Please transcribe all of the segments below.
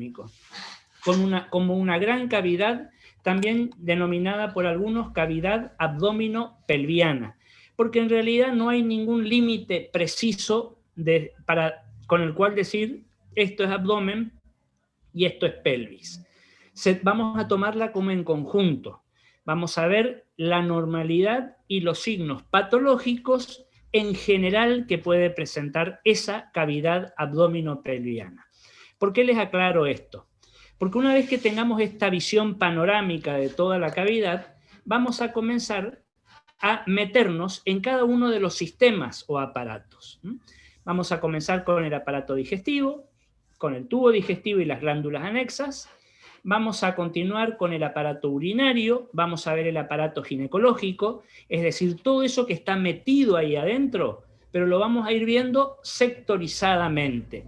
anatómico, como una gran cavidad, también denominada por algunos cavidad abdominopelviana, porque en realidad no hay ningún límite preciso con el cual decir esto es abdomen y esto es pelvis. Vamos a tomarla como en conjunto. Vamos a ver la normalidad y los signos patológicos en general que puede presentar esa cavidad abdominopelviana. ¿Por qué les aclaro esto? Porque una vez que tengamos esta visión panorámica de toda la cavidad, vamos a comenzar a meternos en cada uno de los sistemas o aparatos. Vamos a comenzar con el aparato digestivo, con el tubo digestivo y las glándulas anexas. Vamos a continuar con el aparato urinario, vamos a ver el aparato ginecológico, es decir, todo eso que está metido ahí adentro, pero lo vamos a ir viendo sectorizadamente.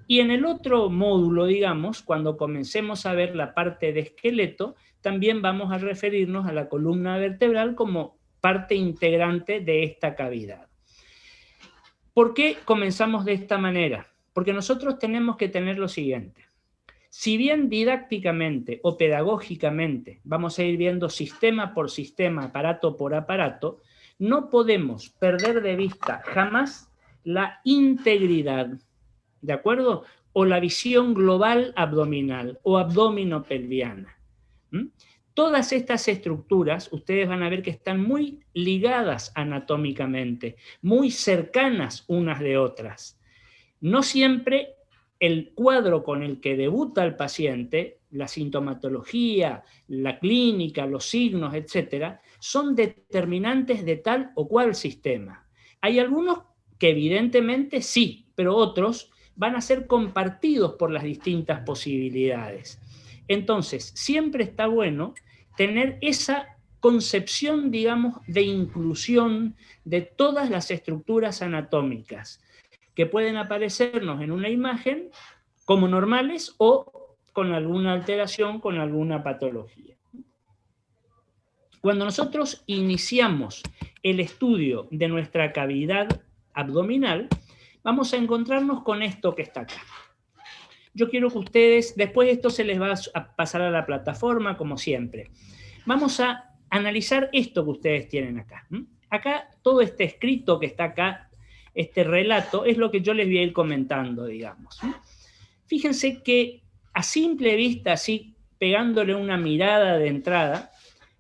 Y en el otro módulo, digamos, cuando comencemos a ver la parte de esqueleto, también vamos a referirnos a la columna vertebral como parte integrante de esta cavidad. ¿Por qué comenzamos de esta manera? Porque nosotros tenemos que tener lo siguiente. Si bien didácticamente o pedagógicamente vamos a ir viendo sistema por sistema, aparato por aparato, no podemos perder de vista jamás la integridad, ¿de acuerdo? O la visión global abdominal o abdominopelviana. Todas estas estructuras, ustedes van a ver que están muy ligadas anatómicamente, muy cercanas unas de otras. No siempre el cuadro con el que debuta el paciente, la sintomatología, la clínica, los signos, etcétera, son determinantes de tal o cual sistema. Hay algunos que evidentemente sí, pero otros van a ser compartidos por las distintas posibilidades. Entonces, siempre está bueno tener esa concepción, digamos, de inclusión de todas las estructuras anatómicas que pueden aparecernos en una imagen como normales o con alguna alteración, con alguna patología. Cuando nosotros iniciamos el estudio de nuestra cavidad abdominal, vamos a encontrarnos con esto que está acá. Yo quiero que ustedes, después esto se les va a pasar a la plataforma, como siempre. Vamos a analizar esto que ustedes tienen acá. Acá, todo este escrito que está acá, este relato, es lo que yo les voy a ir comentando, digamos. Fíjense que a simple vista, así pegándole una mirada de entrada,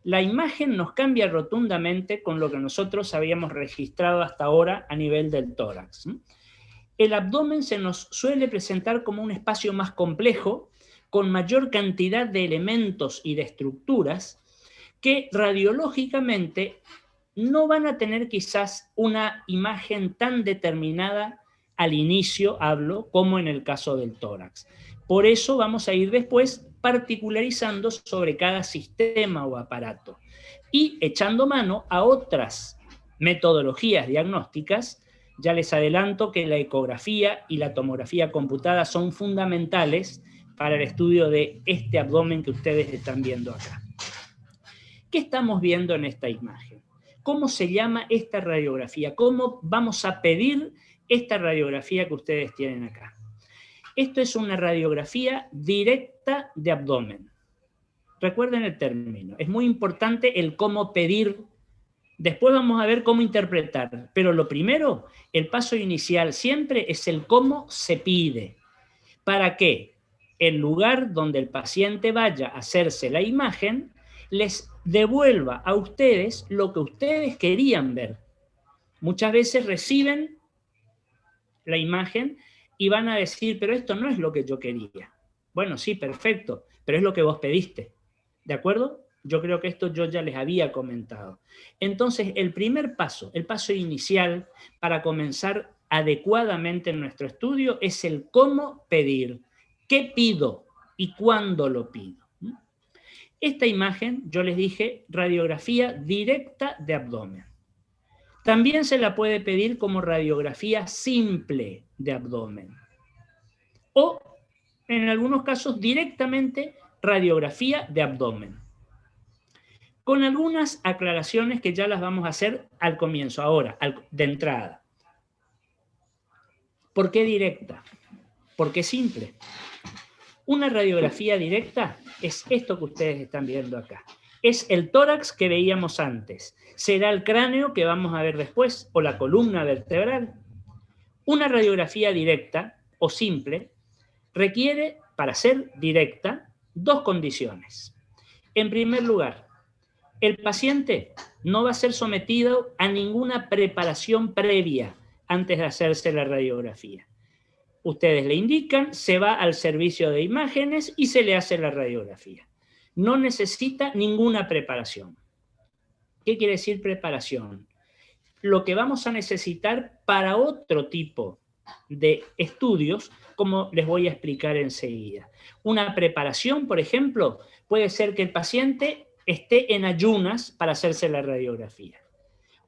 la imagen nos cambia rotundamente con lo que nosotros habíamos registrado hasta ahora a nivel del tórax. El abdomen se nos suele presentar como un espacio más complejo, con mayor cantidad de elementos y de estructuras que radiológicamente no van a tener quizás una imagen tan determinada al inicio, hablo, como en el caso del tórax. Por eso vamos a ir después particularizando sobre cada sistema o aparato y echando mano a otras metodologías diagnósticas. Ya les adelanto que la ecografía y la tomografía computada son fundamentales para el estudio de este abdomen que ustedes están viendo acá. ¿Qué estamos viendo en esta imagen? ¿Cómo se llama esta radiografía? ¿Cómo vamos a pedir esta radiografía que ustedes tienen acá? Esto es una radiografía directa de abdomen. Recuerden el término. Es muy importante el cómo pedir. Después vamos a ver cómo interpretar. Pero lo primero, el paso inicial siempre es el cómo se pide. ¿Para qué? El lugar donde el paciente vaya a hacerse la imagen les devuelva a ustedes lo que ustedes querían ver. Muchas veces reciben la imagen y van a decir, pero esto no es lo que yo quería. Bueno, sí, perfecto, pero es lo que vos pediste. ¿De acuerdo? Yo creo que esto yo ya les había comentado. Entonces, el primer paso, el paso inicial para comenzar adecuadamente nuestro estudio es el cómo pedir. ¿Qué pido y cuándo lo pido? Esta imagen, yo les dije, radiografía directa de abdomen. También se la puede pedir como radiografía simple de abdomen. O, en algunos casos, directamente radiografía de abdomen. Con algunas aclaraciones que ya las vamos a hacer al comienzo, ahora, de entrada. ¿Por qué directa? ¿Por qué simple? Una radiografía directa es esto que ustedes están viendo acá. Es el tórax que veíamos antes. ¿Será el cráneo que vamos a ver después o la columna vertebral? Una radiografía directa o simple requiere, para ser directa, dos condiciones. En primer lugar, el paciente no va a ser sometido a ninguna preparación previa antes de hacerse la radiografía. Ustedes le indican, se va al servicio de imágenes y se le hace la radiografía. No necesita ninguna preparación. ¿Qué quiere decir preparación? Lo que vamos a necesitar para otro tipo de estudios, como les voy a explicar enseguida. Una preparación, por ejemplo, puede ser que el paciente esté en ayunas para hacerse la radiografía.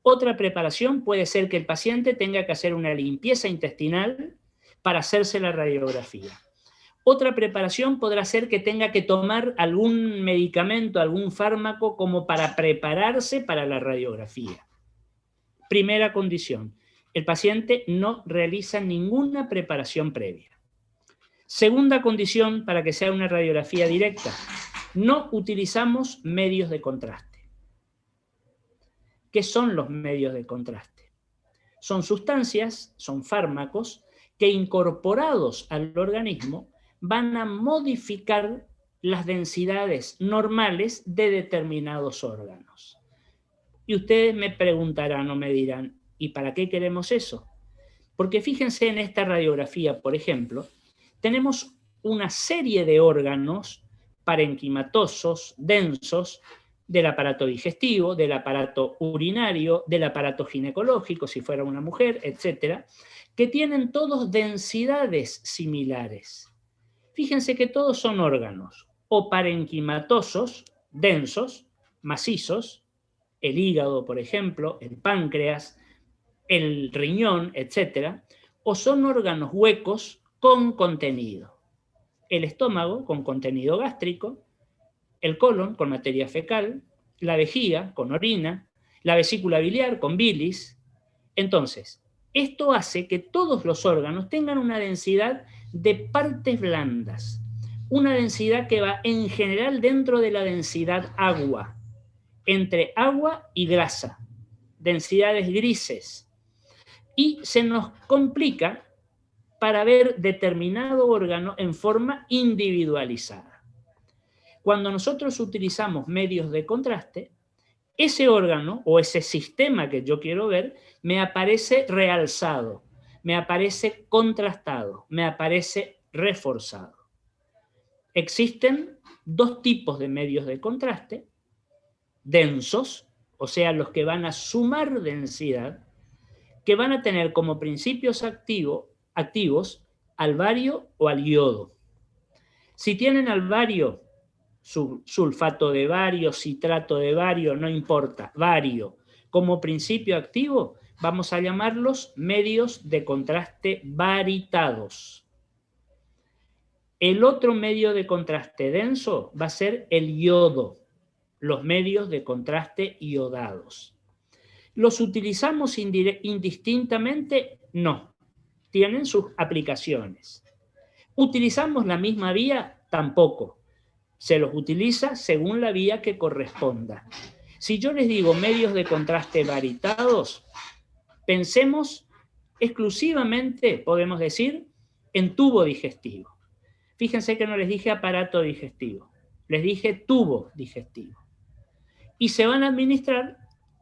Otra preparación puede ser que el paciente tenga que hacer una limpieza intestinal para hacerse la radiografía. Otra preparación podrá ser que tenga que tomar algún medicamento, algún fármaco como para prepararse para la radiografía. Primera condición, el paciente no realiza ninguna preparación previa. Segunda condición para que sea una radiografía directa, no utilizamos medios de contraste. ¿Qué son los medios de contraste? Son sustancias, son fármacos que incorporados al organismo van a modificar las densidades normales de determinados órganos. Y ustedes me preguntarán o me dirán, ¿y para qué queremos eso? Porque fíjense en esta radiografía, por ejemplo, tenemos una serie de órganos parenquimatosos, densos, del aparato digestivo, del aparato urinario, del aparato ginecológico, si fuera una mujer, etcétera, que tienen todos densidades similares. Fíjense que todos son órganos o parenquimatosos, densos, macizos, el hígado, por ejemplo, el páncreas, el riñón, etcétera, o son órganos huecos con contenido. El estómago con contenido gástrico, el colon con materia fecal, la vejiga con orina, la vesícula biliar con bilis. Entonces, esto hace que todos los órganos tengan una densidad de partes blandas, una densidad que va en general dentro de la densidad agua, entre agua y grasa, densidades grises. Y se nos complica para ver determinado órgano en forma individualizada. Cuando nosotros utilizamos medios de contraste, ese órgano o ese sistema que yo quiero ver me aparece realzado, me aparece contrastado, me aparece reforzado. Existen dos tipos de medios de contraste, densos, o sea, los que van a sumar densidad, que van a tener como principios activos al bario o al yodo. Si tienen al bario, sulfato de bario, citrato de bario, no importa, bario, como principio activo, vamos a llamarlos medios de contraste baritados. El otro medio de contraste denso va a ser el yodo, los medios de contraste iodados. ¿Los utilizamos indistintamente? No, tienen sus aplicaciones. ¿Utilizamos la misma vía? Tampoco. Se los utiliza según la vía que corresponda. Si yo les digo medios de contraste baritados, pensemos exclusivamente, podemos decir, en tubo digestivo. Fíjense que no les dije aparato digestivo, les dije tubo digestivo. Y se van a administrar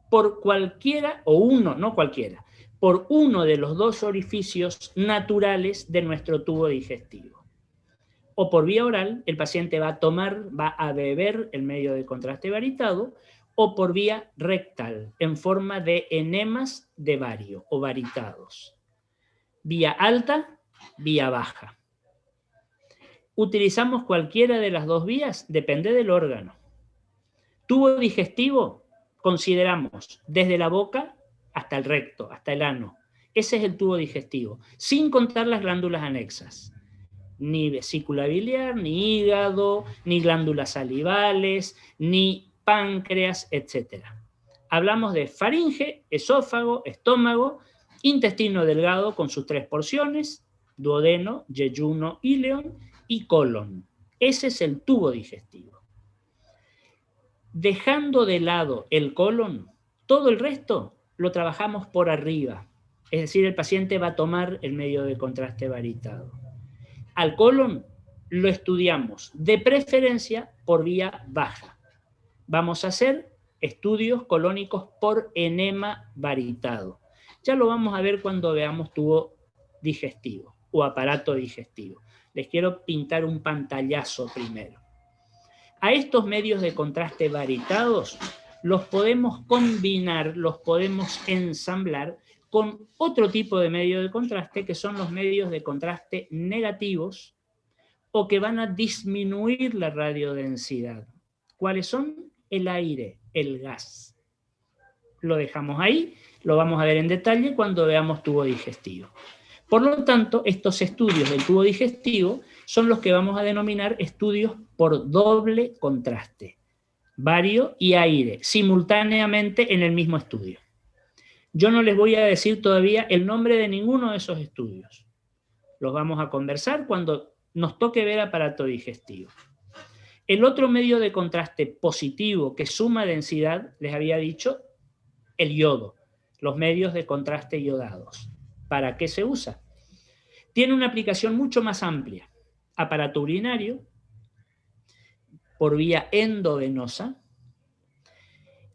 por cualquiera, o uno, no cualquiera, por uno de los dos orificios naturales de nuestro tubo digestivo. O por vía oral, el paciente va a beber el medio de contraste baritado, o por vía rectal, en forma de enemas de bario o baritados. Vía alta, vía baja. ¿Utilizamos cualquiera de las dos vías? Depende del órgano. Tubo digestivo, consideramos desde la boca hasta el recto, hasta el ano. Ese es el tubo digestivo, sin contar las glándulas anexas. Ni vesícula biliar, ni hígado, ni glándulas salivales, ni páncreas, etc. Hablamos de faringe, esófago, estómago, intestino delgado con sus 3 porciones, duodeno, yeyuno, ileón, y colon. Ese es el tubo digestivo. Dejando de lado el colon, todo el resto lo trabajamos por arriba. Es decir, el paciente va a tomar el medio de contraste varitado. Al colon lo estudiamos de preferencia por vía baja. Vamos a hacer estudios colónicos por enema varitado. Ya lo vamos a ver cuando veamos tubo digestivo o aparato digestivo. Les quiero pintar un pantallazo primero. A estos medios de contraste varitados los podemos combinar, los podemos ensamblar con otro tipo de medio de contraste, que son los medios de contraste negativos o que van a disminuir la radiodensidad. ¿Cuáles son? El aire, el gas. Lo dejamos ahí, lo vamos a ver en detalle cuando veamos tubo digestivo. Por lo tanto, estos estudios del tubo digestivo son los que vamos a denominar estudios por doble contraste, bario y aire, simultáneamente en el mismo estudio. Yo no les voy a decir todavía el nombre de ninguno de esos estudios. Los vamos a conversar cuando nos toque ver aparato digestivo. El otro medio de contraste positivo que suma densidad, les había dicho, el yodo, los medios de contraste iodados. ¿Para qué se usa? Tiene una aplicación mucho más amplia. Aparato urinario, por vía endovenosa,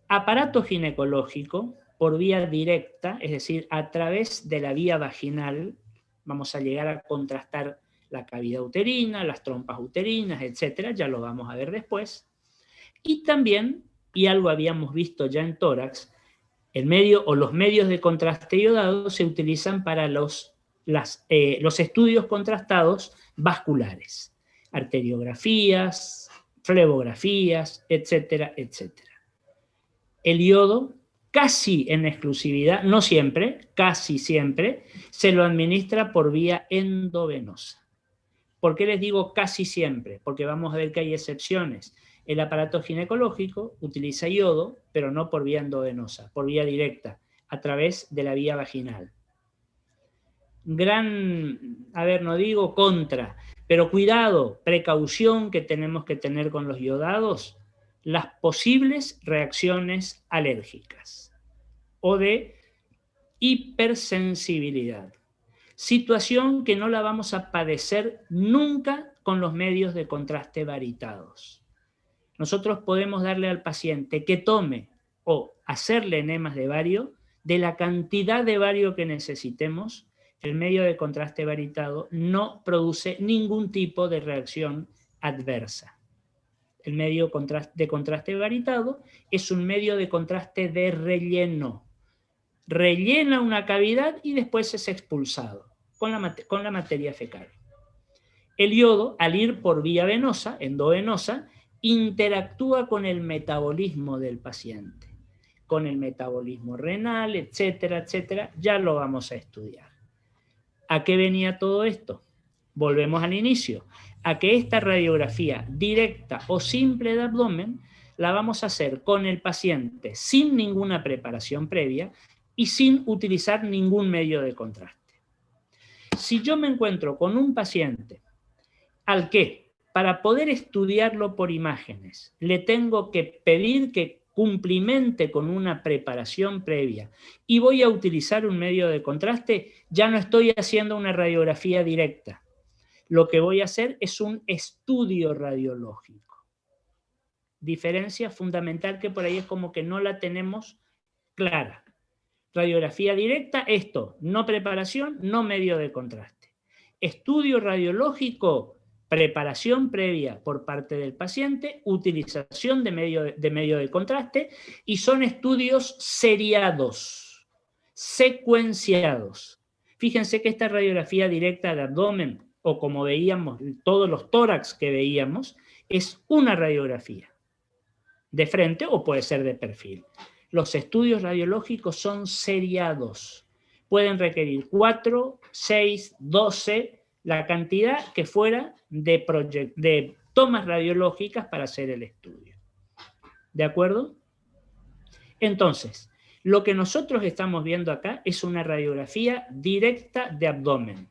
aparato ginecológico, por vía directa, es decir, a través de la vía vaginal, vamos a llegar a contrastar la cavidad uterina, las trompas uterinas, etcétera, ya lo vamos a ver después. Y también, y algo habíamos visto ya en tórax, el medio o los medios de contraste iodado se utilizan para los estudios contrastados vasculares, arteriografías, flebografías, etcétera, etcétera. El iodo, casi en exclusividad, no siempre, casi siempre, se lo administra por vía endovenosa. ¿Por qué les digo casi siempre? Porque vamos a ver que hay excepciones. El aparato ginecológico utiliza iodo, pero no por vía endovenosa, por vía directa, a través de la vía vaginal. No digo contra, pero cuidado, precaución que tenemos que tener con los iodados, las posibles reacciones alérgicas o de hipersensibilidad. Situación que no la vamos a padecer nunca con los medios de contraste varitados. Nosotros podemos darle al paciente que tome o hacerle enemas de bario de la cantidad de bario que necesitemos. El medio de contraste varitado no produce ningún tipo de reacción adversa. El medio de contraste varitado es un medio de contraste de relleno. Rellena una cavidad y después es expulsado con la materia fecal. El yodo, al ir por vía venosa, endovenosa, interactúa con el metabolismo del paciente, con el metabolismo renal, etcétera, etcétera. Ya lo vamos a estudiar. ¿A qué venía todo esto? Volvemos al inicio. A que esta radiografía directa o simple de abdomen la vamos a hacer con el paciente sin ninguna preparación previa y sin utilizar ningún medio de contraste. Si yo me encuentro con un paciente al que, para poder estudiarlo por imágenes, le tengo que pedir que cumplimente con una preparación previa y voy a utilizar un medio de contraste, ya no estoy haciendo una radiografía directa. Lo que voy a hacer es un estudio radiológico. Diferencia fundamental que por ahí es como que no la tenemos clara. Radiografía directa, esto, no preparación, no medio de contraste. Estudio radiológico, preparación previa por parte del paciente, utilización de medio de contraste, y son estudios seriados, secuenciados. Fíjense que esta radiografía directa de abdomen, o como veíamos, todos los tórax que veíamos, es una radiografía de frente o puede ser de perfil. Los estudios radiológicos son seriados. Pueden requerir 4, 6, 12, la cantidad que fuera de tomas radiológicas para hacer el estudio. ¿De acuerdo? Entonces, lo que nosotros estamos viendo acá es una radiografía directa de abdomen.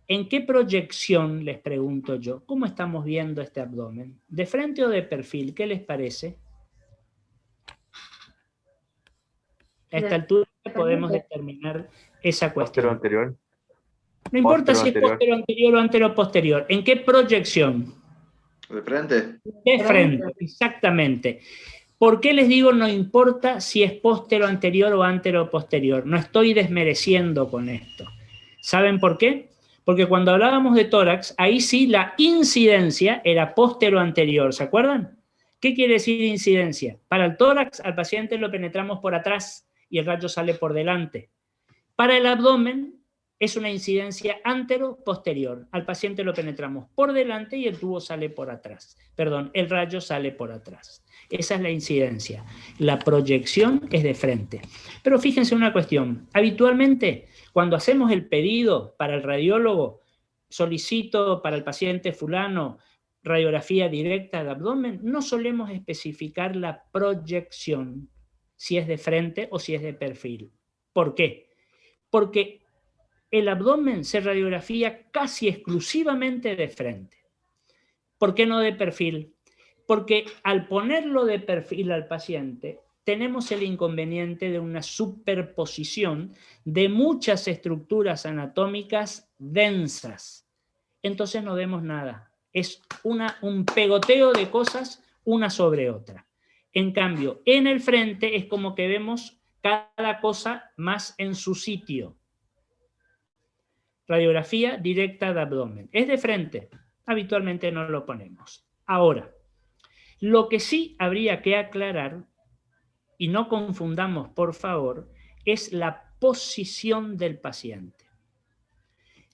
¿En qué proyección, les pregunto yo, cómo estamos viendo este abdomen? ¿De frente o de perfil? ¿Qué les parece? A esta altura podemos determinar esa Póstero cuestión. anterior. No importa Póstero si es anterior. póstero anterior o antero posterior. ¿En qué proyección? ¿De frente? De frente, exactamente. ¿Por qué les digo no importa si es póstero anterior o antero posterior? No estoy desmereciendo con esto. ¿Saben por qué? Porque cuando hablábamos de tórax, ahí sí la incidencia era póstero anterior, ¿se acuerdan? ¿Qué quiere decir incidencia? Para el tórax, al paciente lo penetramos por atrás y el rayo sale por delante. Para el abdomen es una incidencia antero-posterior. Al paciente lo penetramos por delante y el tubo sale por atrás. Perdón, el rayo sale por atrás. Esa es la incidencia. La proyección es de frente. Pero fíjense una cuestión. Habitualmente, cuando hacemos el pedido para el radiólogo, solicito para el paciente fulano radiografía directa de abdomen, no solemos especificar la proyección, si es de frente o si es de perfil. ¿Por qué? Porque el abdomen se radiografía casi exclusivamente de frente. ¿Por qué no de perfil? Porque al ponerlo de perfil al paciente, tenemos el inconveniente de una superposición de muchas estructuras anatómicas densas. Entonces no vemos nada. Es un pegoteo de cosas una sobre otra. En cambio, en el frente es como que vemos cada cosa más en su sitio. Radiografía directa de abdomen. Es de frente. Habitualmente no lo ponemos. Ahora, lo que sí habría que aclarar, y no confundamos por favor, es la posición del paciente.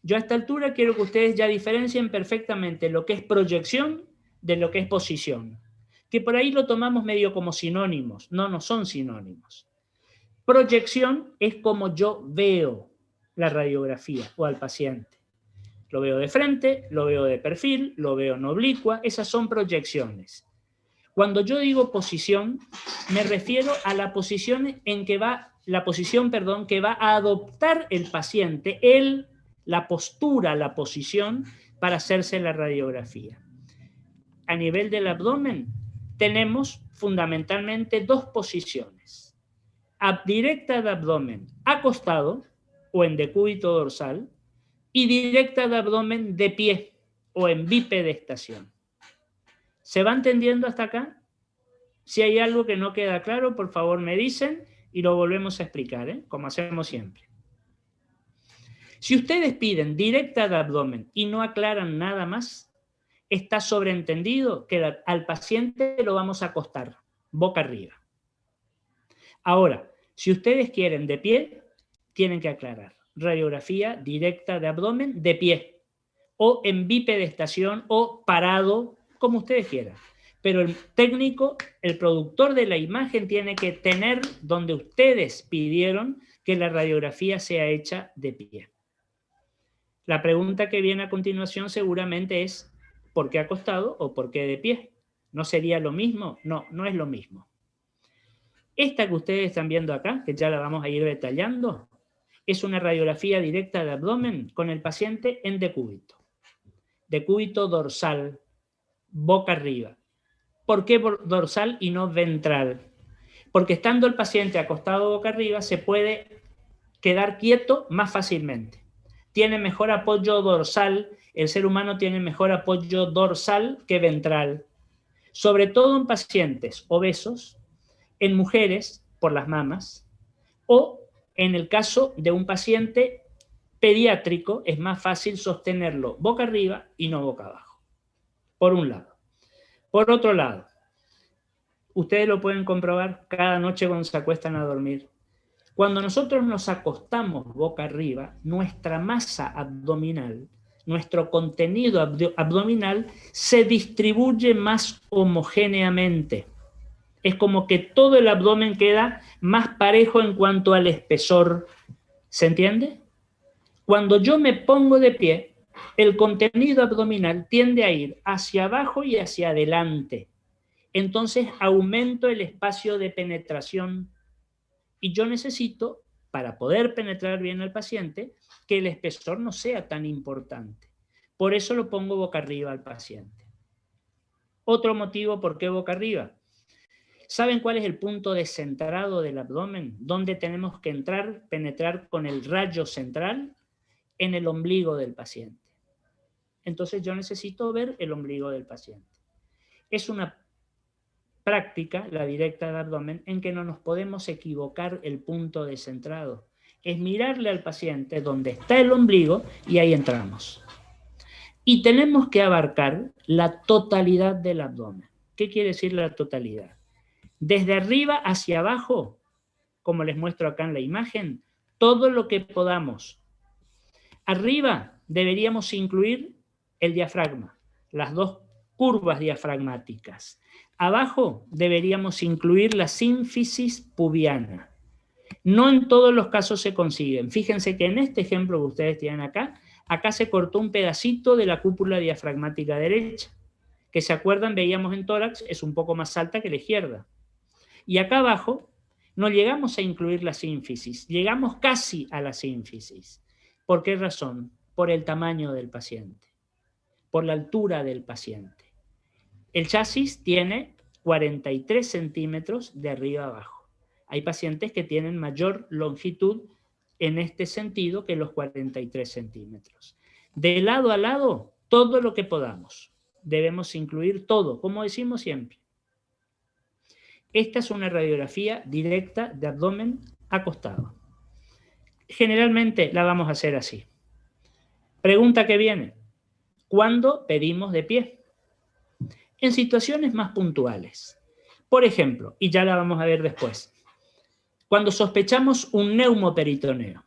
Yo a esta altura quiero que ustedes ya diferencien perfectamente lo que es proyección de lo que es posición. Que por ahí lo tomamos medio como sinónimos. No, no son sinónimos. Proyección es como yo veo la radiografía o al paciente. Lo veo de frente, lo veo de perfil, lo veo en oblicua, esas son proyecciones. Cuando yo digo posición, me refiero a la posición en que va, que va a adoptar el paciente, la postura, la posición para hacerse la radiografía. A nivel del abdomen, tenemos fundamentalmente dos posiciones. Directa de abdomen acostado o en decúbito dorsal y directa de abdomen de pie o en bipedestación. ¿Se va entendiendo hasta acá? Si hay algo que no queda claro, por favor me dicen y lo volvemos a explicar, como hacemos siempre. Si ustedes piden directa de abdomen y no aclaran nada más, está sobreentendido que al paciente lo vamos a acostar boca arriba. Ahora, si ustedes quieren de pie, tienen que aclarar. Radiografía directa de abdomen de pie o en bipedestación o parado, como ustedes quieran. Pero el técnico, el productor de la imagen, tiene que tener donde ustedes pidieron que la radiografía sea hecha de pie. La pregunta que viene a continuación seguramente es ¿por qué acostado o por qué de pie? ¿No sería lo mismo? No, no es lo mismo. Esta que ustedes están viendo acá, que ya la vamos a ir detallando, es una radiografía directa de abdomen con el paciente en decúbito. Decúbito dorsal, boca arriba. ¿Por qué dorsal y no ventral? Porque estando el paciente acostado boca arriba se puede quedar quieto más fácilmente. Tiene mejor apoyo dorsal, el ser humano tiene mejor apoyo dorsal que ventral. Sobre todo en pacientes obesos, en mujeres por las mamas, o en el caso de un paciente pediátrico es más fácil sostenerlo boca arriba y no boca abajo, por un lado. Por otro lado, ustedes lo pueden comprobar cada noche cuando se acuestan a dormir. Cuando nosotros nos acostamos boca arriba, nuestra masa abdominal, nuestro contenido abdominal se distribuye más homogéneamente. Es como que todo el abdomen queda más parejo en cuanto al espesor. ¿Se entiende? Cuando yo me pongo de pie, el contenido abdominal tiende a ir hacia abajo y hacia adelante. Entonces aumento el espacio de penetración y yo necesito para poder penetrar bien al paciente, que el espesor no sea tan importante. Por eso lo pongo boca arriba al paciente. Otro motivo por qué boca arriba. ¿Saben cuál es el punto descentrado del abdomen? ¿Dónde tenemos que entrar, penetrar con el rayo central? En el ombligo del paciente. Entonces yo necesito ver el ombligo del paciente. Es una práctica, la directa de abdomen, en que no nos podemos equivocar el punto descentrado. Es mirarle al paciente donde está el ombligo y ahí entramos. Y tenemos que abarcar la totalidad del abdomen. ¿Qué quiere decir la totalidad? Desde arriba hacia abajo, como les muestro acá en la imagen, todo lo que podamos. Arriba deberíamos incluir el diafragma, las dos curvas diafragmáticas. Abajo deberíamos incluir la sínfisis pubiana. No en todos los casos se consiguen. Fíjense que en este ejemplo que ustedes tienen acá, acá se cortó un pedacito de la cúpula diafragmática derecha, que se acuerdan, veíamos en tórax, es un poco más alta que la izquierda. Y acá abajo no llegamos a incluir la sínfisis, llegamos casi a la sínfisis. ¿Por qué razón? Por el tamaño del paciente, por la altura del paciente. El chasis tiene 43 centímetros de arriba a abajo. Hay pacientes que tienen mayor longitud en este sentido que los 43 centímetros. De lado a lado, todo lo que podamos. Debemos incluir todo, como decimos siempre. Esta es una radiografía directa de abdomen acostado. Generalmente la vamos a hacer así. Pregunta que viene. ¿Cuándo pedimos de pie? En situaciones más puntuales. Por ejemplo, y ya la vamos a ver después, cuando sospechamos un neumoperitoneo.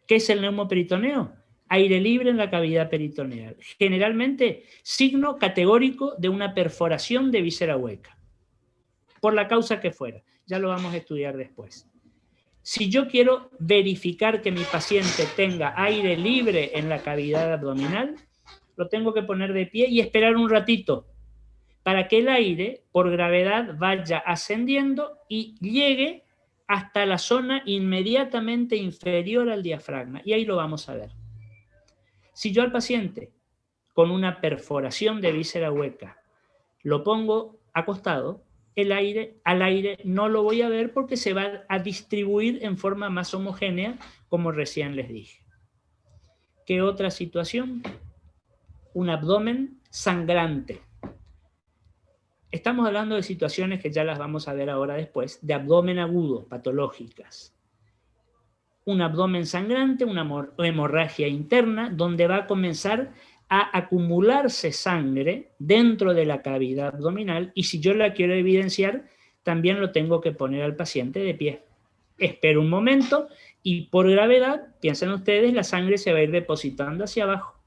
¿Qué es el neumoperitoneo? Aire libre en la cavidad peritoneal. Generalmente, signo categórico de una perforación de víscera hueca. Por la causa que fuera. Ya lo vamos a estudiar después. Si yo quiero verificar que mi paciente tenga aire libre en la cavidad abdominal, lo tengo que poner de pie y esperar un ratito para que el aire, por gravedad, vaya ascendiendo y llegue hasta la zona inmediatamente inferior al diafragma. Y ahí lo vamos a ver. Si yo al paciente con una perforación de víscera hueca lo pongo acostado, al aire no lo voy a ver porque se va a distribuir en forma más homogénea, como recién les dije. ¿Qué otra situación? Un abdomen sangrante. Estamos hablando de situaciones que ya las vamos a ver ahora después, de abdomen agudo, patológicas. Un abdomen sangrante, una hemorragia interna, donde va a comenzar a acumularse sangre dentro de la cavidad abdominal, y si yo la quiero evidenciar, también lo tengo que poner al paciente de pie. Espero un momento y por gravedad, piensen ustedes, la sangre se va a ir depositando hacia abajo.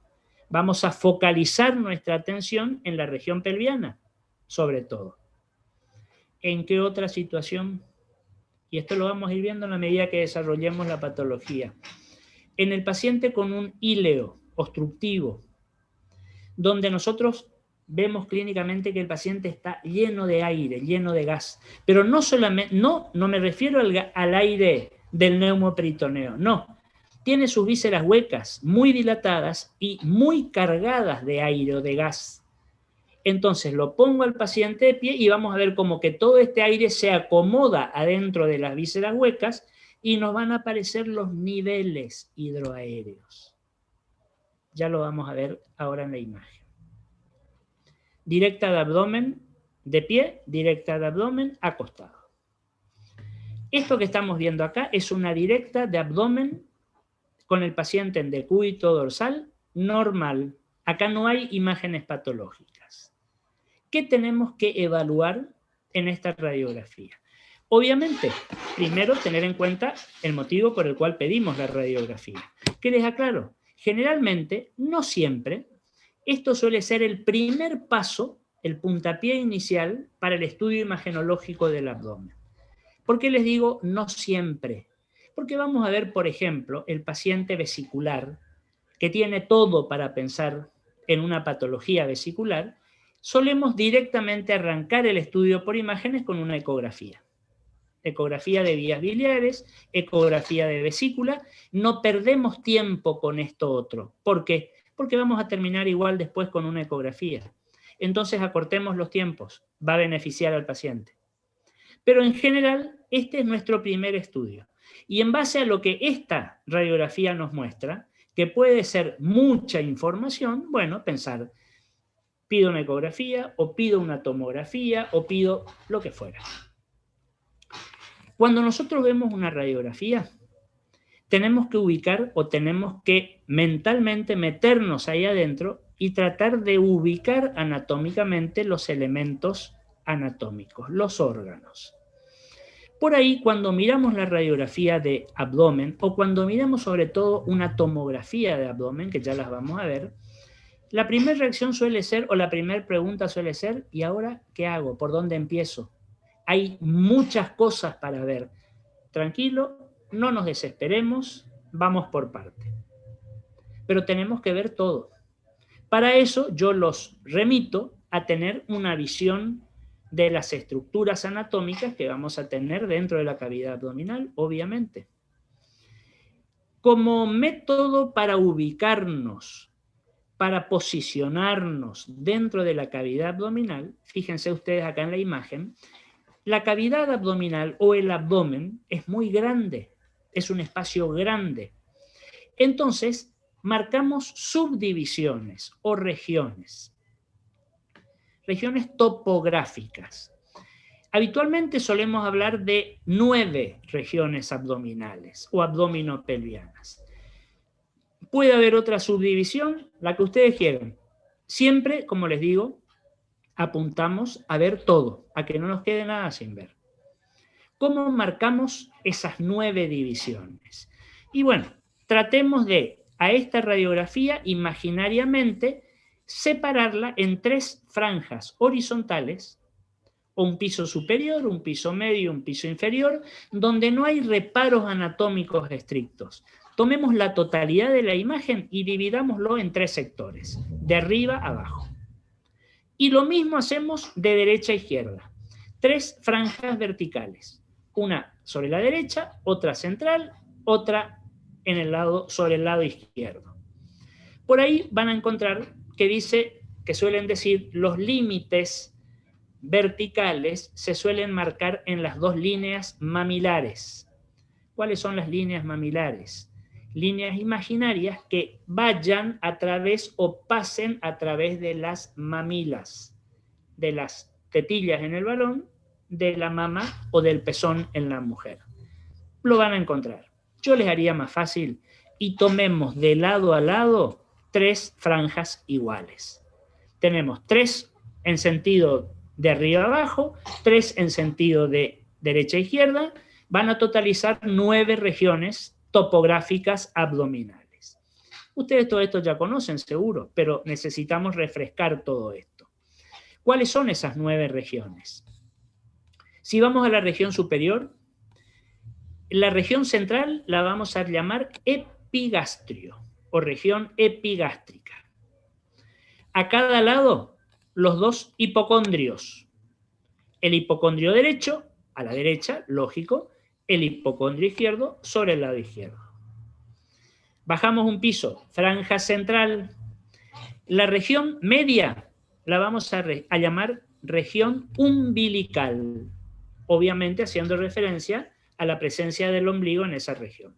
Vamos a focalizar nuestra atención en la región pelviana, sobre todo. ¿En qué otra situación? Y esto lo vamos a ir viendo en la medida que desarrollemos la patología. En el paciente con un íleo obstructivo, donde nosotros vemos clínicamente que el paciente está lleno de aire, lleno de gas. Pero no solamente, no me refiero al aire del neumoperitoneo, no. Tiene sus vísceras huecas, muy dilatadas y muy cargadas de aire o de gas. Entonces lo pongo al paciente de pie y vamos a ver como que todo este aire se acomoda adentro de las vísceras huecas y nos van a aparecer los niveles hidroaéreos. Ya lo vamos a ver ahora en la imagen. Directa de abdomen de pie, directa de abdomen acostado. Esto que estamos viendo acá es una directa de abdomen con el paciente en decúbito dorsal normal. Acá no hay imágenes patológicas. ¿Qué tenemos que evaluar en esta radiografía? Obviamente, primero tener en cuenta el motivo por el cual pedimos la radiografía. ¿Qué les aclaro? Generalmente, no siempre, esto suele ser el primer paso, el puntapié inicial para el estudio imagenológico del abdomen. ¿Por qué les digo no siempre? Porque vamos a ver, por ejemplo, el paciente vesicular, que tiene todo para pensar en una patología vesicular, solemos directamente arrancar el estudio por imágenes con una ecografía. ecografía de vías biliares, ecografía de vesícula. No perdemos tiempo con esto otro. ¿Por qué? Porque vamos a terminar igual después con una ecografía. Entonces acortemos los tiempos, va a beneficiar al paciente. Pero en general, este es nuestro primer estudio. Y en base a lo que esta radiografía nos muestra, que puede ser mucha información, bueno, pensar, pido una ecografía, o pido una tomografía, o pido lo que fuera. Cuando nosotros vemos una radiografía, tenemos que ubicar o tenemos que mentalmente meternos ahí adentro y tratar de ubicar anatómicamente los elementos anatómicos, los órganos. Por ahí, cuando miramos la radiografía de abdomen o cuando miramos sobre todo una tomografía de abdomen, que ya las vamos a ver, la primera reacción suele ser, o la primera pregunta suele ser, ¿y ahora qué hago? ¿Por dónde empiezo? Hay muchas cosas para ver. Tranquilo, no nos desesperemos, vamos por parte. Pero tenemos que ver todo. Para eso yo los remito a tener una visión de las estructuras anatómicas que vamos a tener dentro de la cavidad abdominal, obviamente. Como método para ubicarnos, para posicionarnos dentro de la cavidad abdominal, fíjense ustedes acá en la imagen, la cavidad abdominal o el abdomen es muy grande, es un espacio grande. Entonces, marcamos subdivisiones o regiones topográficas. Habitualmente solemos hablar de 9 regiones abdominales o abdominopelvianas. Puede haber otra subdivisión, la que ustedes quieran. Siempre, como les digo, apuntamos a ver todo, a que no nos quede nada sin ver. ¿Cómo marcamos esas 9 divisiones? Y bueno, tratemos de, a esta radiografía, imaginariamente, separarla en 3 franjas horizontales, o un piso superior, un piso medio, un piso inferior, donde no hay reparos anatómicos estrictos. Tomemos la totalidad de la imagen y dividámoslo en 3 sectores, de arriba a abajo. Y lo mismo hacemos de derecha a izquierda. 3 franjas verticales. Una sobre la derecha, otra central, otra en el lado, sobre el lado izquierdo. Por ahí van a encontrar que suelen decir los límites verticales se suelen marcar en las 2 líneas mamilares. ¿Cuáles son las líneas mamilares? Líneas imaginarias que vayan a través o pasen a través de las mamilas, de las tetillas en el varón, de la mama o del pezón en la mujer. Lo van a encontrar. Yo les haría más fácil y tomemos de lado a lado 3 franjas iguales. Tenemos 3 en sentido de arriba a abajo, 3 en sentido de derecha a izquierda, van a totalizar 9 regiones topográficas abdominales. Ustedes todo esto ya conocen seguro, pero necesitamos refrescar todo esto. ¿Cuáles son esas 9 regiones? Si vamos a la región superior, la región central la vamos a llamar epigastrio o región epigástrica. A cada lado, los 2 hipocondrios. El hipocondrio derecho, a la derecha, lógico, el hipocondrio izquierdo sobre el lado izquierdo. Bajamos un piso, franja central. La región media la vamos a llamar región umbilical, obviamente haciendo referencia a la presencia del ombligo en esa región.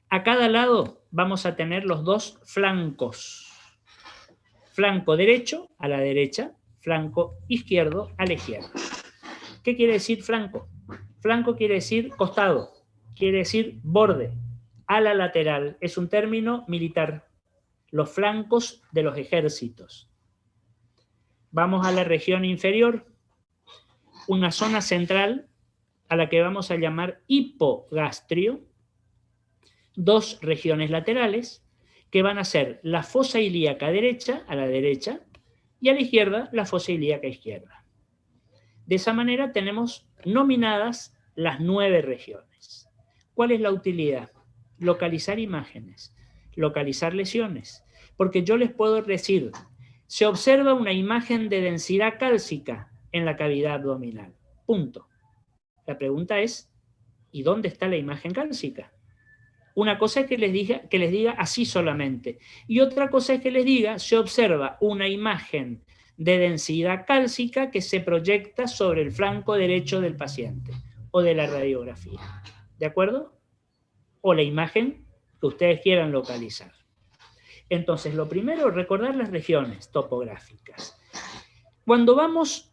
A cada lado vamos a tener los 2 flancos. Flanco derecho a la derecha, flanco izquierdo a la izquierda. ¿Qué quiere decir flanco? Flanco quiere decir costado, quiere decir borde, ala lateral, es un término militar. Los flancos de los ejércitos. Vamos a la región inferior, una zona central a la que vamos a llamar hipogastrio, 2 regiones laterales, que van a ser la fosa ilíaca derecha, a la derecha, y a la izquierda, la fosa ilíaca izquierda. De esa manera tenemos nominadas las 9 regiones. ¿Cuál es la utilidad? Localizar imágenes, localizar lesiones, porque yo les puedo decir, se observa una imagen de densidad cálcica en la cavidad abdominal, punto. La pregunta es, ¿y dónde está la imagen cálcica? Una cosa es que les diga así solamente. Y otra cosa es que les diga, se observa una imagen de densidad cálcica que se proyecta sobre el flanco derecho del paciente o de la radiografía. ¿De acuerdo? O la imagen que ustedes quieran localizar. Entonces, lo primero, recordar las regiones topográficas. Cuando vamos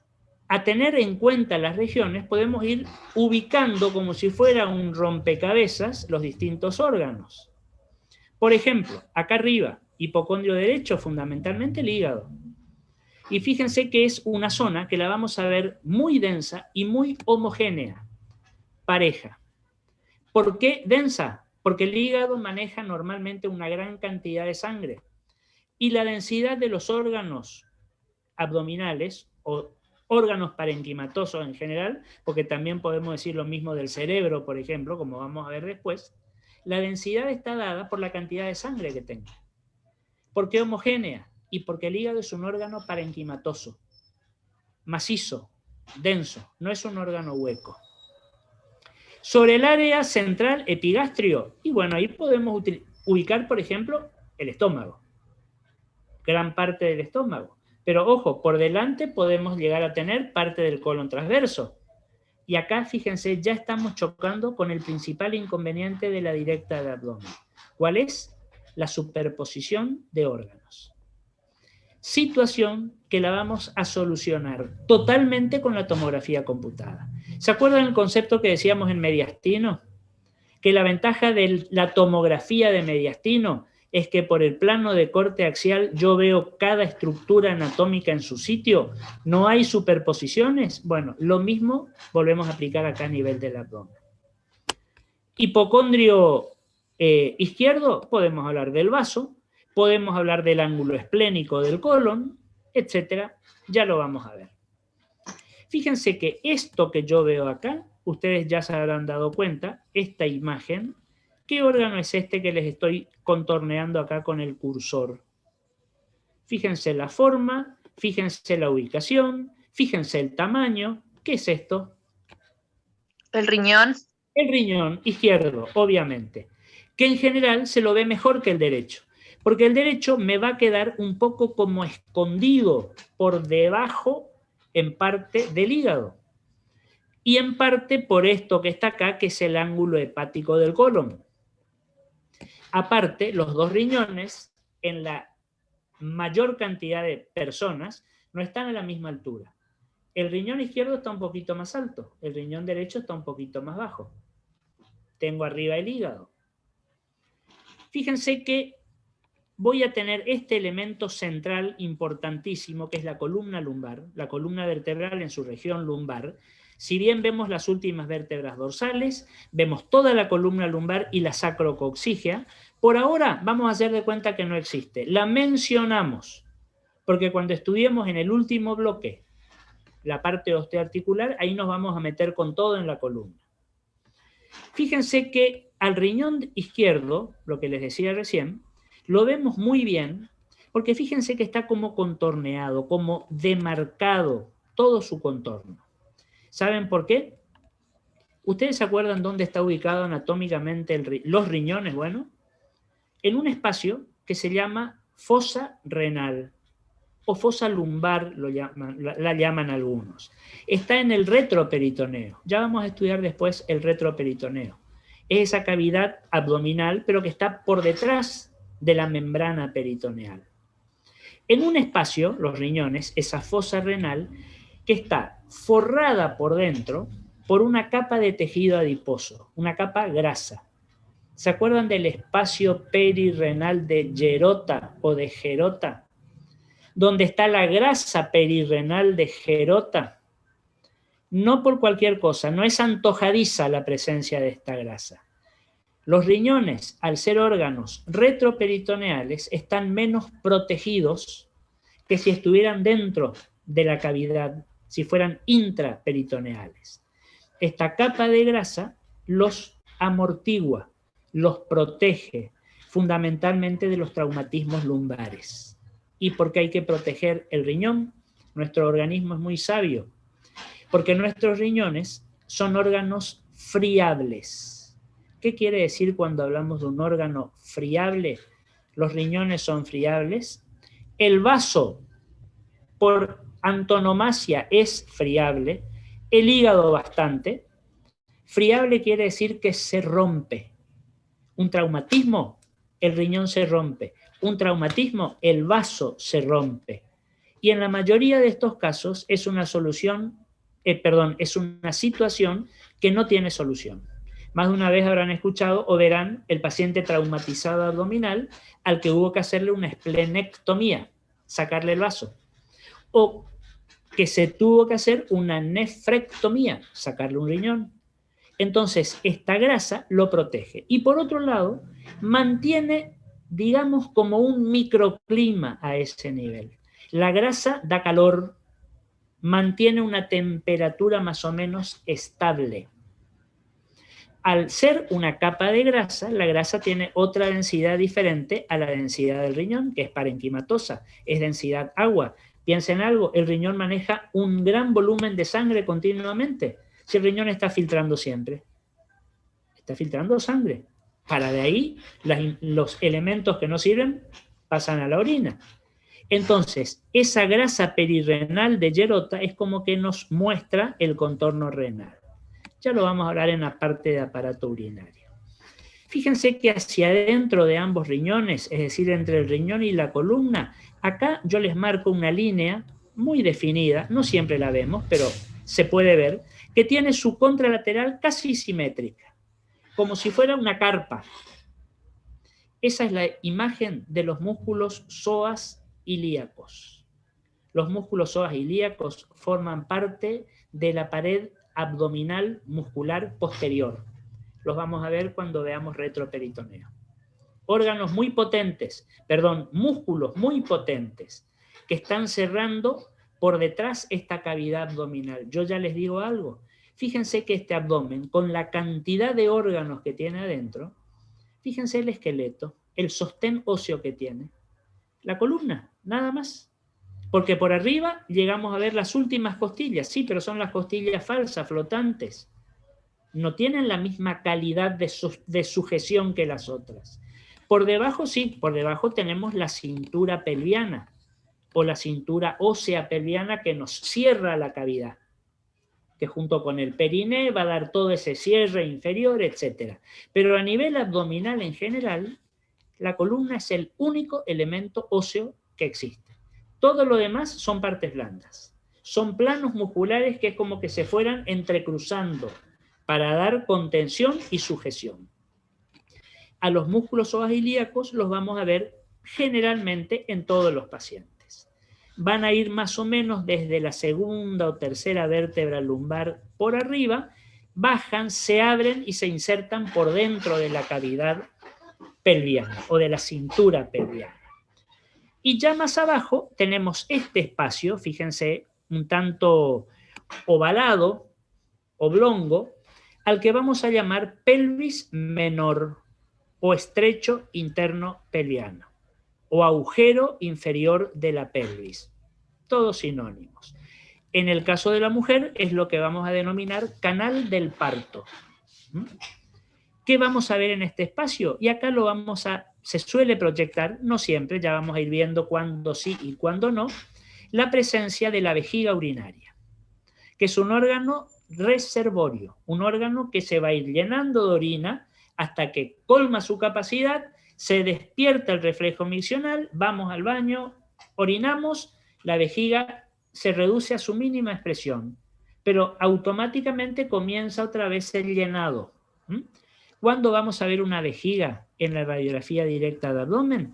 a tener en cuenta las regiones, podemos ir ubicando como si fuera un rompecabezas los distintos órganos. Por ejemplo, acá arriba, hipocondrio derecho, fundamentalmente el hígado. Y fíjense que es una zona que la vamos a ver muy densa y muy homogénea, pareja. ¿Por qué densa? Porque el hígado maneja normalmente una gran cantidad de sangre. Y la densidad de los órganos abdominales o órganos parenquimatosos en general, porque también podemos decir lo mismo del cerebro, por ejemplo, como vamos a ver después, la densidad está dada por la cantidad de sangre que tenga. ¿Por qué homogénea? Y porque el hígado es un órgano parenquimatoso, macizo, denso, no es un órgano hueco. Sobre el área central epigastrio, y bueno, ahí podemos ubicar, por ejemplo, el estómago, gran parte del estómago. Pero ojo, por delante podemos llegar a tener parte del colon transverso. Y acá, fíjense, ya estamos chocando con el principal inconveniente de la directa del abdomen. ¿Cuál es? La superposición de órganos. Situación que la vamos a solucionar totalmente con la tomografía computada. ¿Se acuerdan el concepto que decíamos en mediastino? Que la ventaja de la tomografía de mediastino es que por el plano de corte axial yo veo cada estructura anatómica en su sitio, no hay superposiciones. Bueno, lo mismo volvemos a aplicar acá a nivel del abdomen. Hipocondrio izquierdo, podemos hablar del vaso, podemos hablar del ángulo esplénico del colon, etcétera. Ya lo vamos a ver. Fíjense que esto que yo veo acá, ustedes ya se habrán dado cuenta, esta imagen, ¿qué órgano es este que les estoy contorneando acá con el cursor? Fíjense la forma, fíjense la ubicación, fíjense el tamaño. ¿Qué es esto? El riñón. El riñón izquierdo, obviamente, que en general se lo ve mejor que el derecho, porque el derecho me va a quedar un poco como escondido por debajo en parte del hígado y en parte por esto que está acá, que es el ángulo hepático del colon. Aparte, los dos riñones, en la mayor cantidad de personas, no están a la misma altura. El riñón izquierdo está un poquito más alto, el riñón derecho está un poquito más bajo. Tengo arriba el hígado. Fíjense que voy a tener este elemento central importantísimo, que es la columna lumbar, la columna vertebral en su región lumbar. Si bien vemos las últimas vértebras dorsales, vemos toda la columna lumbar y la sacrococcígea, por ahora vamos a hacer de cuenta que no existe. La mencionamos, porque cuando estudiemos en el último bloque la parte osteoarticular, ahí nos vamos a meter con todo en la columna. Fíjense que al riñón izquierdo, lo que les decía recién, lo vemos muy bien, porque fíjense que está como contorneado, como demarcado todo su contorno. ¿Saben por qué? ¿Ustedes se acuerdan dónde está ubicado anatómicamente los riñones? Bueno, en un espacio que se llama fosa renal o fosa lumbar, la llaman algunos. Está en el retroperitoneo. Ya vamos a estudiar después el retroperitoneo. Es esa cavidad abdominal, pero que está por detrás de la membrana peritoneal. En un espacio, los riñones, esa fosa renal, que está forrada por dentro por una capa de tejido adiposo, una capa grasa. ¿Se acuerdan del espacio perirrenal de Gerota o de Gerota? Donde está la grasa perirrenal de Gerota. No por cualquier cosa, no es antojadiza la presencia de esta grasa. Los riñones, al ser órganos retroperitoneales, están menos protegidos que si estuvieran dentro de la cavidad, si fueran intraperitoneales. Esta capa de grasa los amortigua, los protege, fundamentalmente de los traumatismos lumbares. ¿Y por qué hay que proteger el riñón? Nuestro organismo es muy sabio, porque nuestros riñones son órganos friables. ¿Qué quiere decir cuando hablamos de un órgano friable? Los riñones son friables. El vaso, por antonomasia, es friable. El hígado bastante. Friable quiere decir que se rompe. Un traumatismo, el riñón se rompe. Un traumatismo, el vaso se rompe. Y en la mayoría de estos casos es una solución, es una situación que no tiene solución. Más de una vez habrán escuchado o verán el paciente traumatizado abdominal al que hubo que hacerle una esplenectomía, sacarle el vaso. O que se tuvo que hacer una nefrectomía, sacarle un riñón. Entonces, esta grasa lo protege. Y por otro lado, mantiene, digamos, como un microclima a ese nivel. La grasa da calor, mantiene una temperatura más o menos estable. Al ser una capa de grasa, la grasa tiene otra densidad diferente a la densidad del riñón, que es parenquimatosa, es densidad agua. Piensen algo, el riñón maneja un gran volumen de sangre continuamente. Si el riñón está filtrando siempre, está filtrando sangre. Para de ahí, los elementos que no sirven pasan a la orina. Entonces, esa grasa perirrenal de Gerota es como que nos muestra el contorno renal. Ya lo vamos a hablar en la parte de aparato urinario. Fíjense que hacia adentro de ambos riñones, es decir, entre el riñón y la columna, acá yo les marco una línea muy definida, no siempre la vemos, pero se puede ver, que tiene su contralateral casi simétrica, como si fuera una carpa. Esa es la imagen de los músculos psoas ilíacos. Los músculos psoas ilíacos forman parte de la pared abdominal muscular posterior. Los vamos a ver cuando veamos retroperitoneo. Órganos muy potentes, músculos muy potentes que están cerrando por detrás esta cavidad abdominal. Yo ya les digo algo. Fíjense que este abdomen, con la cantidad de órganos que tiene adentro, fíjense el esqueleto, el sostén óseo que tiene, la columna, nada más. Porque por arriba llegamos a ver las últimas costillas, sí, pero son las costillas falsas, flotantes. No tienen la misma calidad de sujeción que las otras. Por debajo sí, por debajo tenemos la cintura pelviana o la cintura ósea pelviana que nos cierra la cavidad, que junto con el periné va a dar todo ese cierre inferior, etc. Pero a nivel abdominal en general, la columna es el único elemento óseo que existe. Todo lo demás son partes blandas. Son planos musculares que es como que se fueran entrecruzando para dar contención y sujeción. A los músculos psoas ilíacos los vamos a ver generalmente en todos los pacientes. Van a ir más o menos desde la segunda o tercera vértebra lumbar por arriba, bajan, se abren y se insertan por dentro de la cavidad pelviana o de la cintura pelviana. Y ya más abajo tenemos este espacio, fíjense, un tanto ovalado, oblongo, al que vamos a llamar pelvis menor o estrecho interno pelviano o agujero inferior de la pelvis. Todos sinónimos. En el caso de la mujer es lo que vamos a denominar canal del parto. ¿Qué vamos a ver en este espacio? Y acá se suele proyectar, no siempre, ya vamos a ir viendo cuándo sí y cuándo no, la presencia de la vejiga urinaria, que es un órgano reservorio, un órgano que se va a ir llenando de orina hasta que colma su capacidad, se despierta el reflejo miccional, vamos al baño, orinamos, la vejiga se reduce a su mínima expresión, pero automáticamente comienza otra vez el llenado. ¿Cuándo vamos a ver una vejiga en la radiografía directa de abdomen?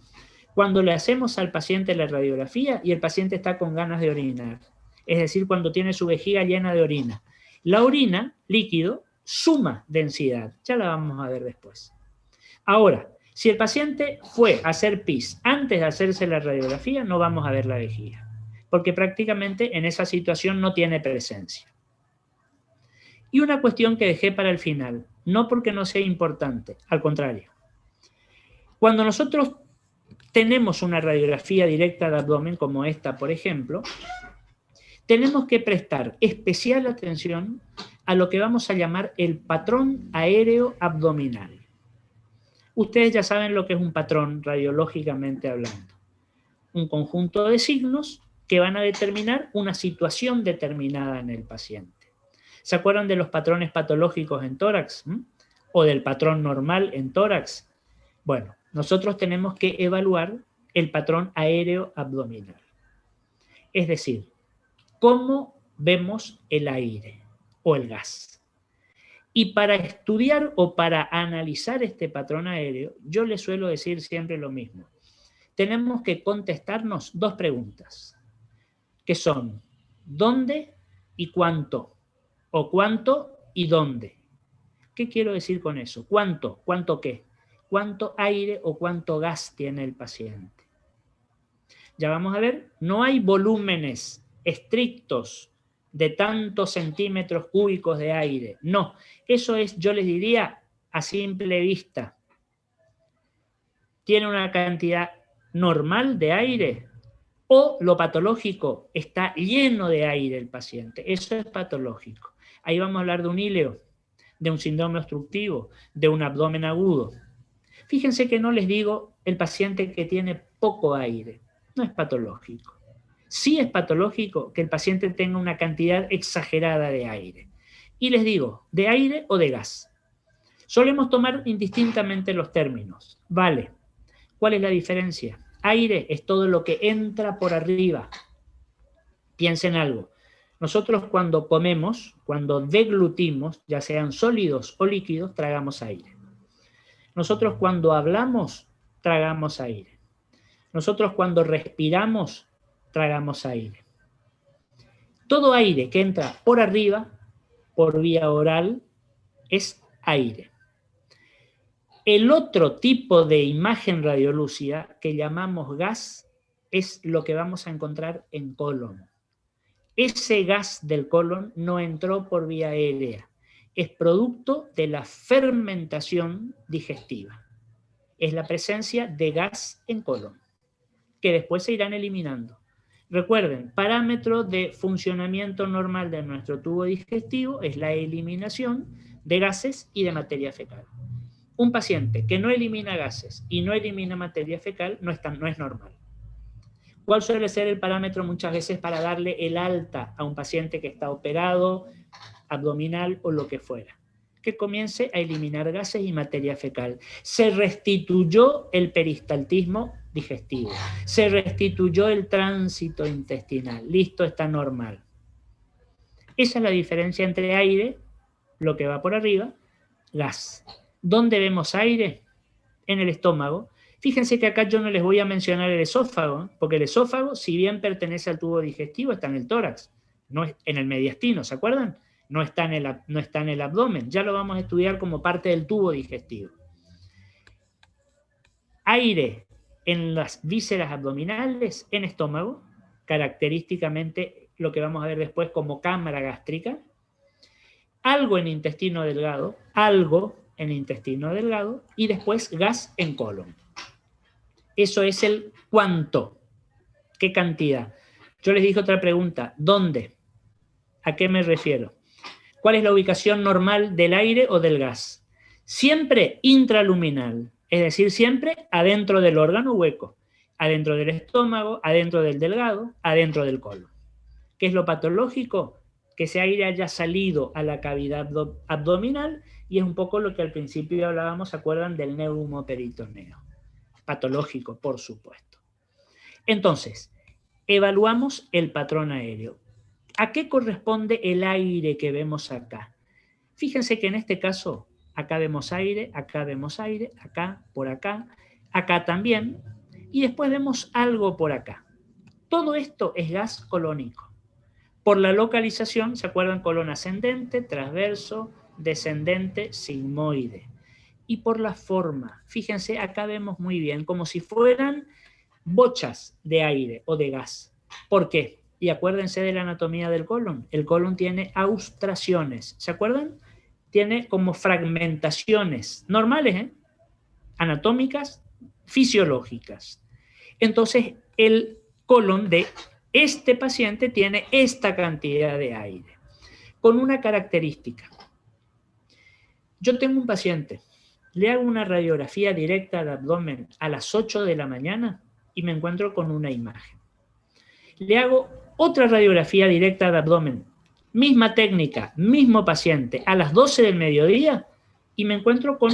Cuando le hacemos al paciente la radiografía y el paciente está con ganas de orinar. Es decir, cuando tiene su vejiga llena de orina. La orina, líquido, suma densidad. Ya la vamos a ver después. Ahora, si el paciente fue a hacer pis antes de hacerse la radiografía, no vamos a ver la vejiga, porque prácticamente en esa situación no tiene presencia. Y una cuestión que dejé para el final, no porque no sea importante, al contrario. Cuando nosotros tenemos una radiografía directa de abdomen, como esta, por ejemplo, tenemos que prestar especial atención a lo que vamos a llamar el patrón aéreo abdominal. Ustedes ya saben lo que es un patrón radiológicamente hablando. Un conjunto de signos que van a determinar una situación determinada en el paciente. ¿Se acuerdan de los patrones patológicos en tórax? ¿O del patrón normal en tórax? Bueno, nosotros tenemos que evaluar el patrón aéreo abdominal. Es decir, cómo vemos el aire o el gas. Y para estudiar o para analizar este patrón aéreo, yo les suelo decir siempre lo mismo. Tenemos que contestarnos dos preguntas, que son ¿dónde y cuánto? O ¿cuánto y dónde? ¿Qué quiero decir con eso? ¿Cuánto? ¿Cuánto qué? ¿Cuánto aire o cuánto gas tiene el paciente? Ya vamos a ver, no hay volúmenes estrictos de tantos centímetros cúbicos de aire. No, eso es, yo les diría, a simple vista. ¿Tiene una cantidad normal de aire? ¿O lo patológico? Está lleno de aire el paciente. Eso es patológico. Ahí vamos a hablar de un íleo, de un síndrome obstructivo, de un abdomen agudo. Fíjense que no les digo el paciente que tiene poco aire. No es patológico. Sí es patológico que el paciente tenga una cantidad exagerada de aire. Y les digo, ¿de aire o de gas? Solemos tomar indistintamente los términos. Vale. ¿Cuál es la diferencia? Aire es todo lo que entra por arriba. Piensen algo. Nosotros cuando comemos, cuando deglutimos, ya sean sólidos o líquidos, tragamos aire. Nosotros cuando hablamos, tragamos aire. Nosotros cuando respiramos, tragamos aire. Todo aire que entra por arriba, por vía oral, es aire. El otro tipo de imagen radiolúcida que llamamos gas es lo que vamos a encontrar en colon. Ese gas del colon no entró por vía aérea, es producto de la fermentación digestiva. Es la presencia de gas en colon, que después se irán eliminando. Recuerden, parámetro de funcionamiento normal de nuestro tubo digestivo es la eliminación de gases y de materia fecal. Un paciente que no elimina gases y no elimina materia fecal no es normal. ¿Cuál suele ser el parámetro muchas veces para darle el alta a un paciente que está operado, abdominal o lo que fuera? Que comience a eliminar gases y materia fecal. Se restituyó el peristaltismo digestivo, se restituyó el tránsito intestinal. Listo, está normal. Esa es la diferencia entre aire, lo que va por arriba, gas. ¿Dónde vemos aire? En el estómago. Fíjense que acá yo no les voy a mencionar el esófago, porque el esófago, si bien pertenece al tubo digestivo, está en el tórax, no es en el mediastino, ¿se acuerdan? No está en el abdomen, ya lo vamos a estudiar como parte del tubo digestivo. Aire en las vísceras abdominales, en estómago, característicamente lo que vamos a ver después como cámara gástrica, algo en intestino delgado, y después gas en colon. Eso es el cuánto. ¿Qué cantidad? Yo les dije otra pregunta. ¿Dónde? ¿A qué me refiero? ¿Cuál es la ubicación normal del aire o del gas? Siempre intraluminal, es decir, siempre adentro del órgano hueco, adentro del estómago, adentro del delgado, adentro del colon. ¿Qué es lo patológico? Que ese aire haya salido a la cavidad abdominal y es un poco lo que al principio hablábamos, ¿se acuerdan? Del neumoperitoneo. Patológico, por supuesto. Entonces, evaluamos el patrón aéreo. ¿A qué corresponde el aire que vemos acá? Fíjense que en este caso, acá vemos aire, acá, por acá también, y después vemos algo por acá. Todo esto es gas colónico. Por la localización, ¿se acuerdan? Colon ascendente, transverso, descendente, sigmoide. Y por la forma, fíjense, acá vemos muy bien, como si fueran bochas de aire o de gas. ¿Por qué? Y acuérdense de la anatomía del colon. El colon tiene austraciones, ¿se acuerdan? Tiene como fragmentaciones normales, anatómicas, fisiológicas. Entonces, el colon de este paciente tiene esta cantidad de aire. con una característica. Yo tengo un paciente, le hago una radiografía directa al abdomen a las 8 de la mañana y me encuentro con una imagen. Le hago otra radiografía directa al abdomen, misma técnica, mismo paciente, a las 12 del mediodía y me encuentro con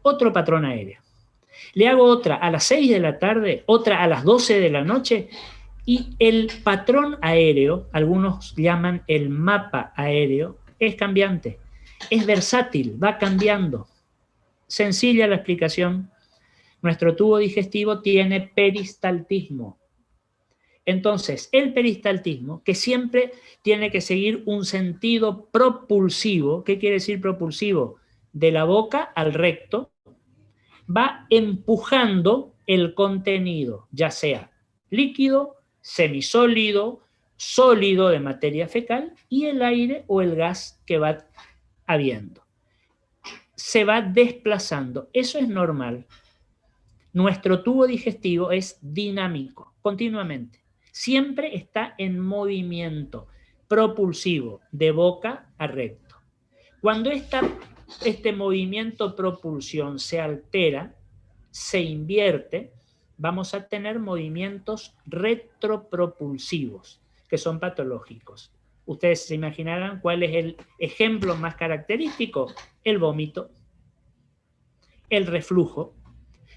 otro patrón aéreo. Le hago otra a las 6 de la tarde, otra a las 12 de la noche y el patrón aéreo, algunos llaman el mapa aéreo, es cambiante, es versátil, va cambiando. Sencilla la explicación. Nuestro tubo digestivo tiene peristaltismo. Entonces, el peristaltismo, que siempre tiene que seguir un sentido propulsivo, ¿qué quiere decir propulsivo? De la boca al recto, va empujando el contenido, ya sea líquido, semisólido, sólido de materia fecal y el aire o el gas que va habiendo. Se va desplazando. Eso es normal. Nuestro tubo digestivo es dinámico, continuamente. Siempre está en movimiento propulsivo, de boca a recto. Cuando este movimiento propulsión se altera, se invierte, vamos a tener movimientos retropropulsivos, que son patológicos. Ustedes se imaginarán cuál es el ejemplo más característico: el vómito, el reflujo,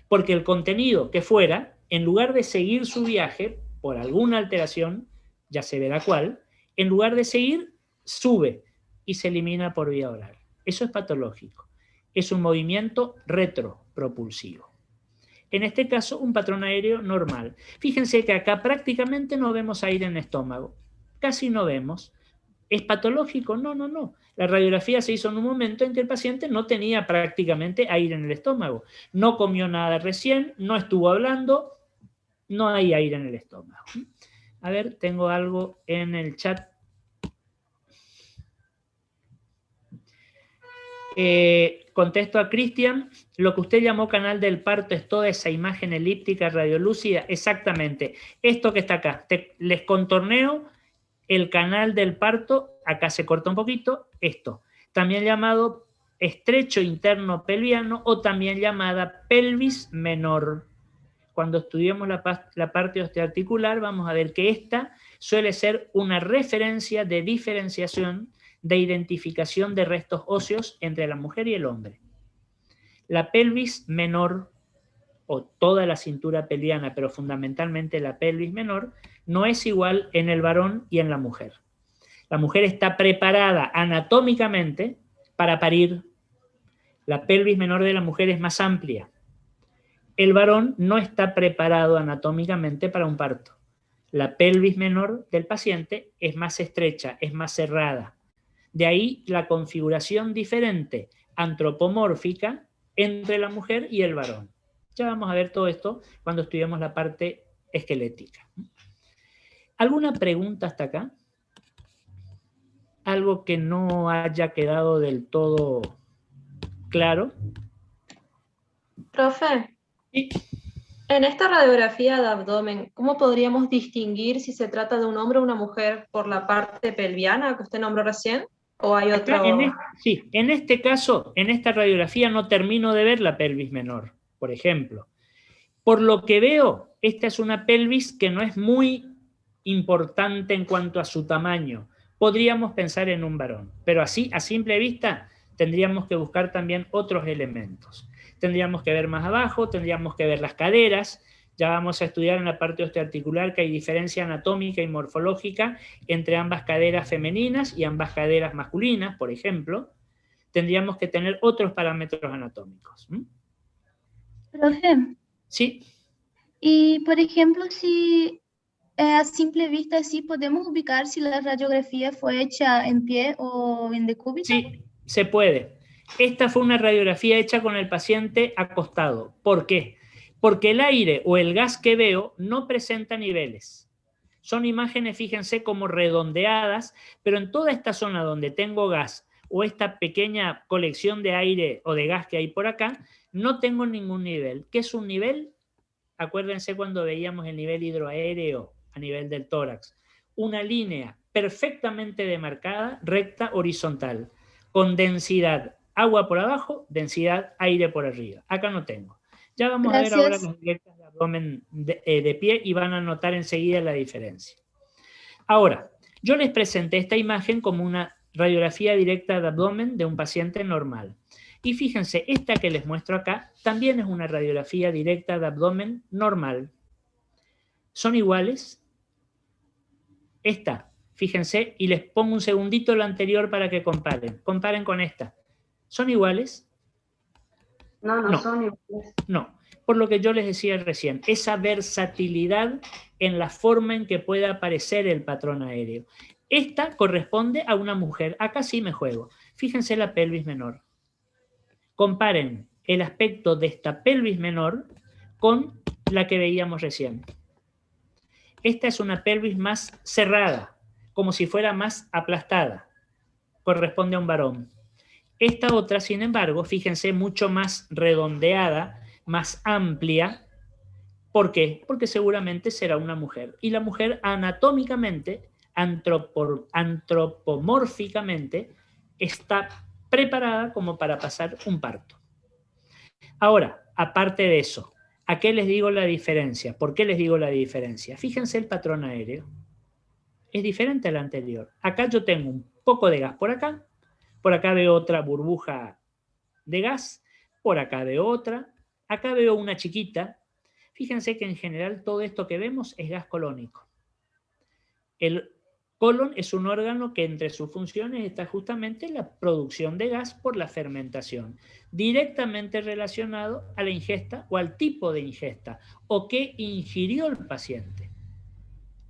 porque el contenido que fuera, en lugar de seguir su viaje por alguna alteración, ya se verá cuál, en lugar de seguir, sube y se elimina por vía oral. Eso es patológico. Es un movimiento retropropulsivo. En este caso, un patrón aéreo normal. Fíjense que acá prácticamente no vemos aire en el estómago. Casi no vemos. ¿Es patológico? No, no, no. La radiografía se hizo en un momento en que el paciente no tenía prácticamente aire en el estómago. No comió nada recién, no estuvo hablando, no hay aire en el estómago. A ver, tengo algo en el chat. Contesto a Cristian. Lo que usted llamó canal del parto es toda esa imagen elíptica radiolúcida. Exactamente. Esto que está acá. Les contorneo el canal del parto. Acá se corta un poquito. Esto. También llamado estrecho interno pelviano o también llamada pelvis menor. Cuando estudiemos la parte osteoarticular vamos a ver que esta suele ser una referencia de diferenciación, de identificación de restos óseos entre la mujer y el hombre. La pelvis menor, o toda la cintura pelviana, pero fundamentalmente la pelvis menor, no es igual en el varón y en la mujer. La mujer está preparada anatómicamente para parir. La pelvis menor de la mujer es más amplia. El varón no está preparado anatómicamente para un parto. La pelvis menor del paciente es más estrecha, es más cerrada. De ahí la configuración diferente, antropomórfica, entre la mujer y el varón. Ya vamos a ver todo esto cuando estudiemos la parte esquelética. ¿Alguna pregunta hasta acá? ¿Algo que no haya quedado del todo claro? Profe, Sí. en esta radiografía de abdomen, ¿cómo podríamos distinguir si se trata de un hombre o una mujer por la parte pelviana que usted nombró recién? ¿O hay otro? Sí, en este caso, en esta radiografía no termino de ver la pelvis menor, por ejemplo. Por lo que veo, esta es una pelvis que no es muy importante en cuanto a su tamaño. Podríamos pensar en un varón, pero así, a simple vista, tendríamos que buscar también otros elementos. Tendríamos que ver más abajo, tendríamos que ver las caderas. Ya vamos a estudiar en la parte osteoarticular que hay diferencia anatómica y morfológica entre ambas caderas femeninas y ambas caderas masculinas, por ejemplo. Tendríamos que tener otros parámetros anatómicos. Profe, Sí. y por ejemplo, si a simple vista sí podemos ubicar si la radiografía fue hecha en pie o en decúbito. Sí, se puede. Esta fue una radiografía hecha con el paciente acostado. ¿Por qué? Porque el aire o el gas que veo no presenta niveles. Son imágenes, fíjense, como redondeadas, pero en toda esta zona donde tengo gas o esta pequeña colección de aire o de gas que hay por acá, no tengo ningún nivel. ¿Qué es un nivel? Acuérdense cuando veíamos el nivel hidroaéreo a nivel del tórax. Una línea perfectamente demarcada, recta, horizontal, con densidad agua por abajo, densidad aire por arriba. Acá no tengo. Ya vamos a ver ahora las directas de abdomen de pie y van a notar enseguida la diferencia. Ahora, yo les presenté esta imagen como una radiografía directa de abdomen de un paciente normal. Y fíjense, esta que les muestro acá también es una radiografía directa de abdomen normal. ¿Son iguales? Esta, fíjense, y les pongo un segundito lo anterior para que comparen. Comparen con esta. ¿Son iguales? No son iguales. No, por lo que yo les decía recién, esa versatilidad en la forma en que puede aparecer el patrón aéreo. Esta corresponde a una mujer. Acá sí me juego. Fíjense la pelvis menor. Comparen el aspecto de esta pelvis menor con la que veíamos recién. Esta es una pelvis más cerrada, como si fuera más aplastada. Corresponde a un varón. Esta otra, sin embargo, fíjense, mucho más redondeada, más amplia. ¿Por qué? Porque seguramente será una mujer. Y la mujer anatómicamente, antropomórficamente, está preparada como para pasar un parto. Ahora, aparte de eso, ¿a qué les digo la diferencia? ¿Por qué les digo la diferencia? Fíjense el patrón aéreo. Es diferente al anterior. Acá yo tengo un poco de gas por acá veo otra burbuja de gas, por acá veo otra, acá veo una chiquita. Fíjense que en general todo esto que vemos es gas colónico. El colon es un órgano que entre sus funciones está justamente la producción de gas por la fermentación, directamente relacionado a la ingesta o al tipo de ingesta o qué ingirió el paciente.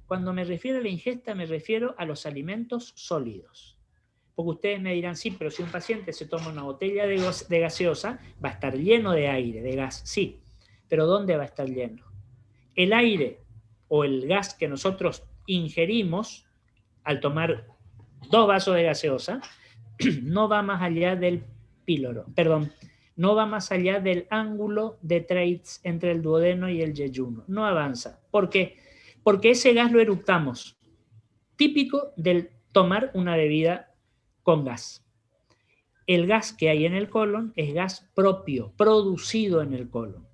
Cuando me refiero a la ingesta me refiero a los alimentos sólidos. Porque ustedes me dirán, sí, pero si un paciente se toma una botella de gaseosa, va a estar lleno de aire, de gas. Sí, pero ¿dónde va a estar lleno? El aire o el gas que nosotros ingerimos al tomar 2 vasos de gaseosa no va más allá del píloro, perdón, no va más allá del ángulo de Treitz entre el duodeno y el yeyuno. No avanza. ¿Por qué? Porque ese gas lo eructamos. Típico del tomar una bebida con gas. El gas que hay en el colon es gas propio, producido en el colon.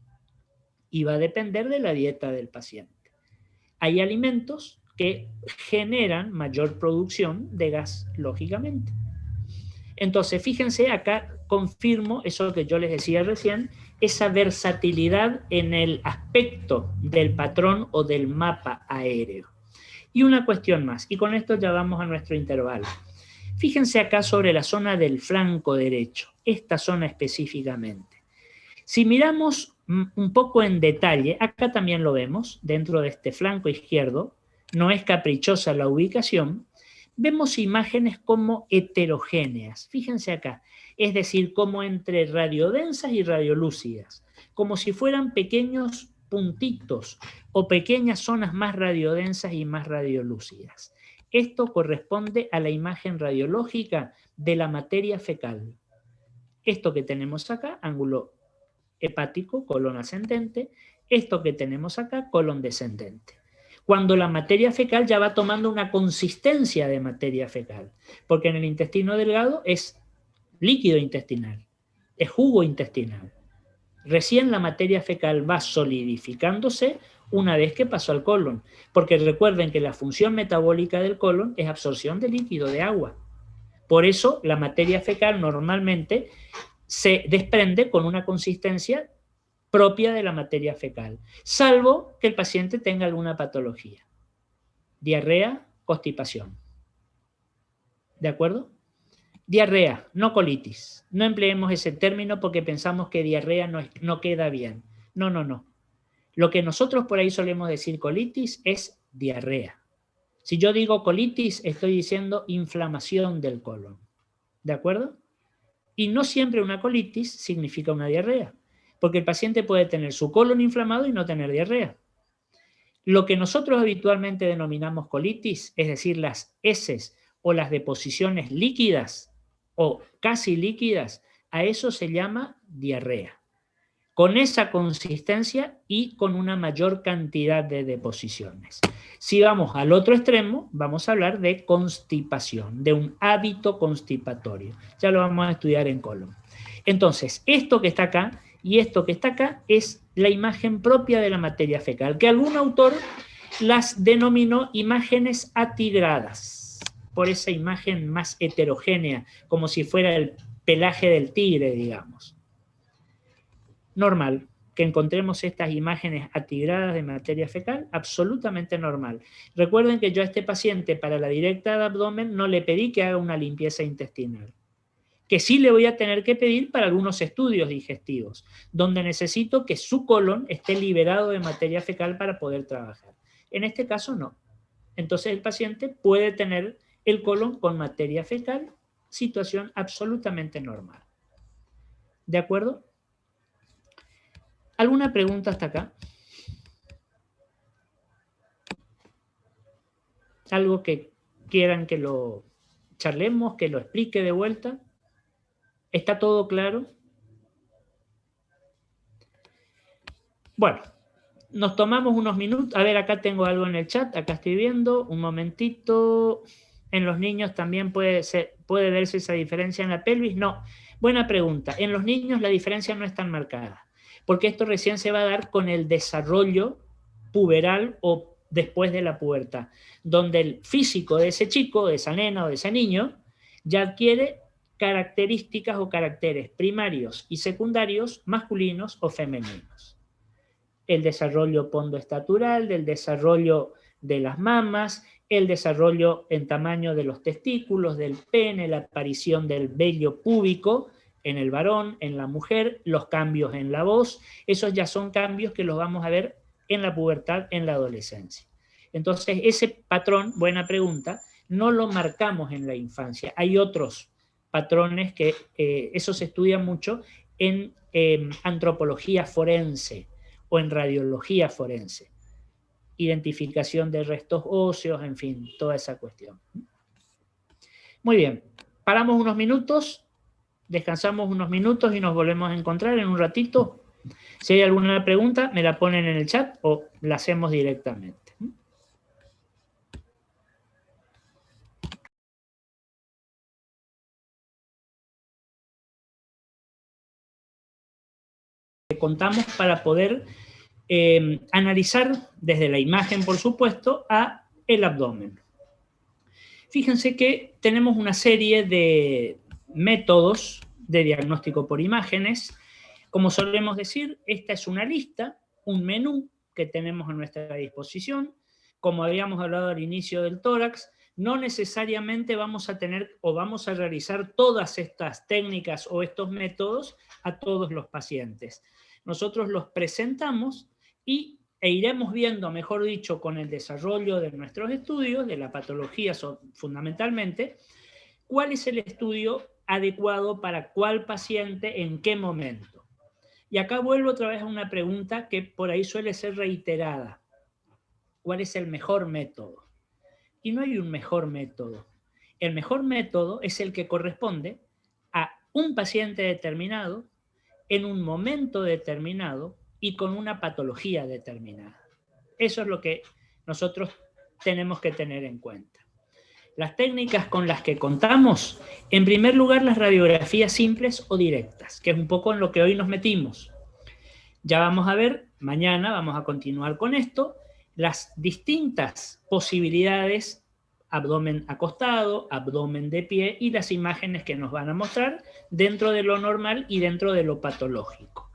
Y va a depender de la dieta del paciente. Hay alimentos que generan mayor producción de gas, lógicamente. Entonces, fíjense, acá confirmo eso que yo les decía recién, esa versatilidad en el aspecto del patrón o del mapa aéreo. Y una cuestión más, y con esto ya vamos a nuestro intervalo. Fíjense acá sobre la zona del flanco derecho, esta zona específicamente. Si miramos un poco en detalle, acá también lo vemos, dentro de este flanco izquierdo, no es caprichosa la ubicación, vemos imágenes como heterogéneas. Fíjense acá, es decir, como entre radiodensas y radiolúcidas, como si fueran pequeños puntitos o pequeñas zonas más radiodensas y más radiolúcidas. Esto corresponde a la imagen radiológica de la materia fecal. Esto que tenemos acá, ángulo hepático, colon ascendente. Esto que tenemos acá, colon descendente. Cuando la materia fecal ya va tomando una consistencia de materia fecal, porque en el intestino delgado es líquido intestinal, es jugo intestinal. Recién la materia fecal va solidificándose una vez que pasó al colon, porque recuerden que la función metabólica del colon es absorción de líquido, de agua. Por eso la materia fecal normalmente se desprende con una consistencia propia de la materia fecal, salvo que el paciente tenga alguna patología. Diarrea, constipación. ¿De acuerdo? Diarrea, no colitis. No empleemos ese término porque pensamos que diarrea no queda bien. No, no, no. Lo que nosotros por ahí solemos decir colitis es diarrea. Si yo digo colitis, estoy diciendo inflamación del colon. ¿De acuerdo? Y no siempre una colitis significa una diarrea, porque el paciente puede tener su colon inflamado y no tener diarrea. Lo que nosotros habitualmente denominamos colitis, es decir, las heces o las deposiciones líquidas o casi líquidas, a eso se llama diarrea. con esa consistencia y con una mayor cantidad de deposiciones. Si vamos al otro extremo, vamos a hablar de constipación, de un hábito constipatorio. Ya lo vamos a estudiar en colon. Entonces, esto que está acá y esto que está acá es la imagen propia de la materia fecal, que algún autor las denominó imágenes atigradas, por esa imagen más heterogénea, como si fuera el pelaje del tigre, digamos. Normal que encontremos estas imágenes atigradas de materia fecal, absolutamente normal. Recuerden que yo a este paciente para la directa de abdomen no le pedí que haga una limpieza intestinal, que sí le voy a tener que pedir para algunos estudios digestivos, donde necesito que su colon esté liberado de materia fecal para poder trabajar. En este caso no. Entonces el paciente puede tener el colon con materia fecal, situación absolutamente normal. ¿De acuerdo? ¿Alguna pregunta hasta acá? ¿Algo que quieran que lo charlemos, que lo explique de vuelta? ¿Está todo claro? Bueno, nos tomamos unos minutos. A ver, acá tengo algo en el chat, acá estoy viendo, un momentito. ¿En los niños también puede verse esa diferencia en la pelvis? No. Buena pregunta. En los niños la diferencia no es tan marcada, porque esto recién se va a dar con el desarrollo puberal o después de la pubertad, donde el físico de ese chico, de esa nena o de ese niño, ya adquiere características o caracteres primarios y secundarios masculinos o femeninos. El desarrollo pondoestatural, del desarrollo de las mamas, el desarrollo en tamaño de los testículos, del pene, la aparición del vello púbico en el varón, en la mujer, los cambios en la voz, esos ya son cambios que los vamos a ver en la pubertad, en la adolescencia. Entonces, ese patrón, buena pregunta, no lo marcamos en la infancia. Hay otros patrones que eso se estudia mucho en antropología forense o en radiología forense. Identificación de restos óseos, en fin, toda esa cuestión. Muy bien, paramos unos minutos, descansamos unos minutos y nos volvemos a encontrar en un ratito. Si hay alguna pregunta, me la ponen en el chat o la hacemos directamente. Contamos para poder analizar desde la imagen, por supuesto, a el abdomen. Fíjense que tenemos una serie de métodos de diagnóstico por imágenes. Como solemos decir, esta es una lista, un menú que tenemos a nuestra disposición. Como habíamos hablado al inicio del tórax, no necesariamente vamos a tener o vamos a realizar todas estas técnicas o estos métodos a todos los pacientes. Nosotros los presentamos e iremos viendo, mejor dicho, con el desarrollo de nuestros estudios, de la patología fundamentalmente, cuál es el estudio adecuado para cuál paciente, en qué momento. Y acá vuelvo otra vez a una pregunta que por ahí suele ser reiterada. ¿Cuál es el mejor método? Y no hay un mejor método. El mejor método es el que corresponde a un paciente determinado, en un momento determinado y con una patología determinada. Eso es lo que nosotros tenemos que tener en cuenta. Las técnicas con las que contamos, en primer lugar, las radiografías simples o directas, que es un poco en lo que hoy nos metimos. Ya vamos a ver, mañana vamos a continuar con esto, las distintas posibilidades, abdomen acostado, abdomen de pie, y las imágenes que nos van a mostrar dentro de lo normal y dentro de lo patológico.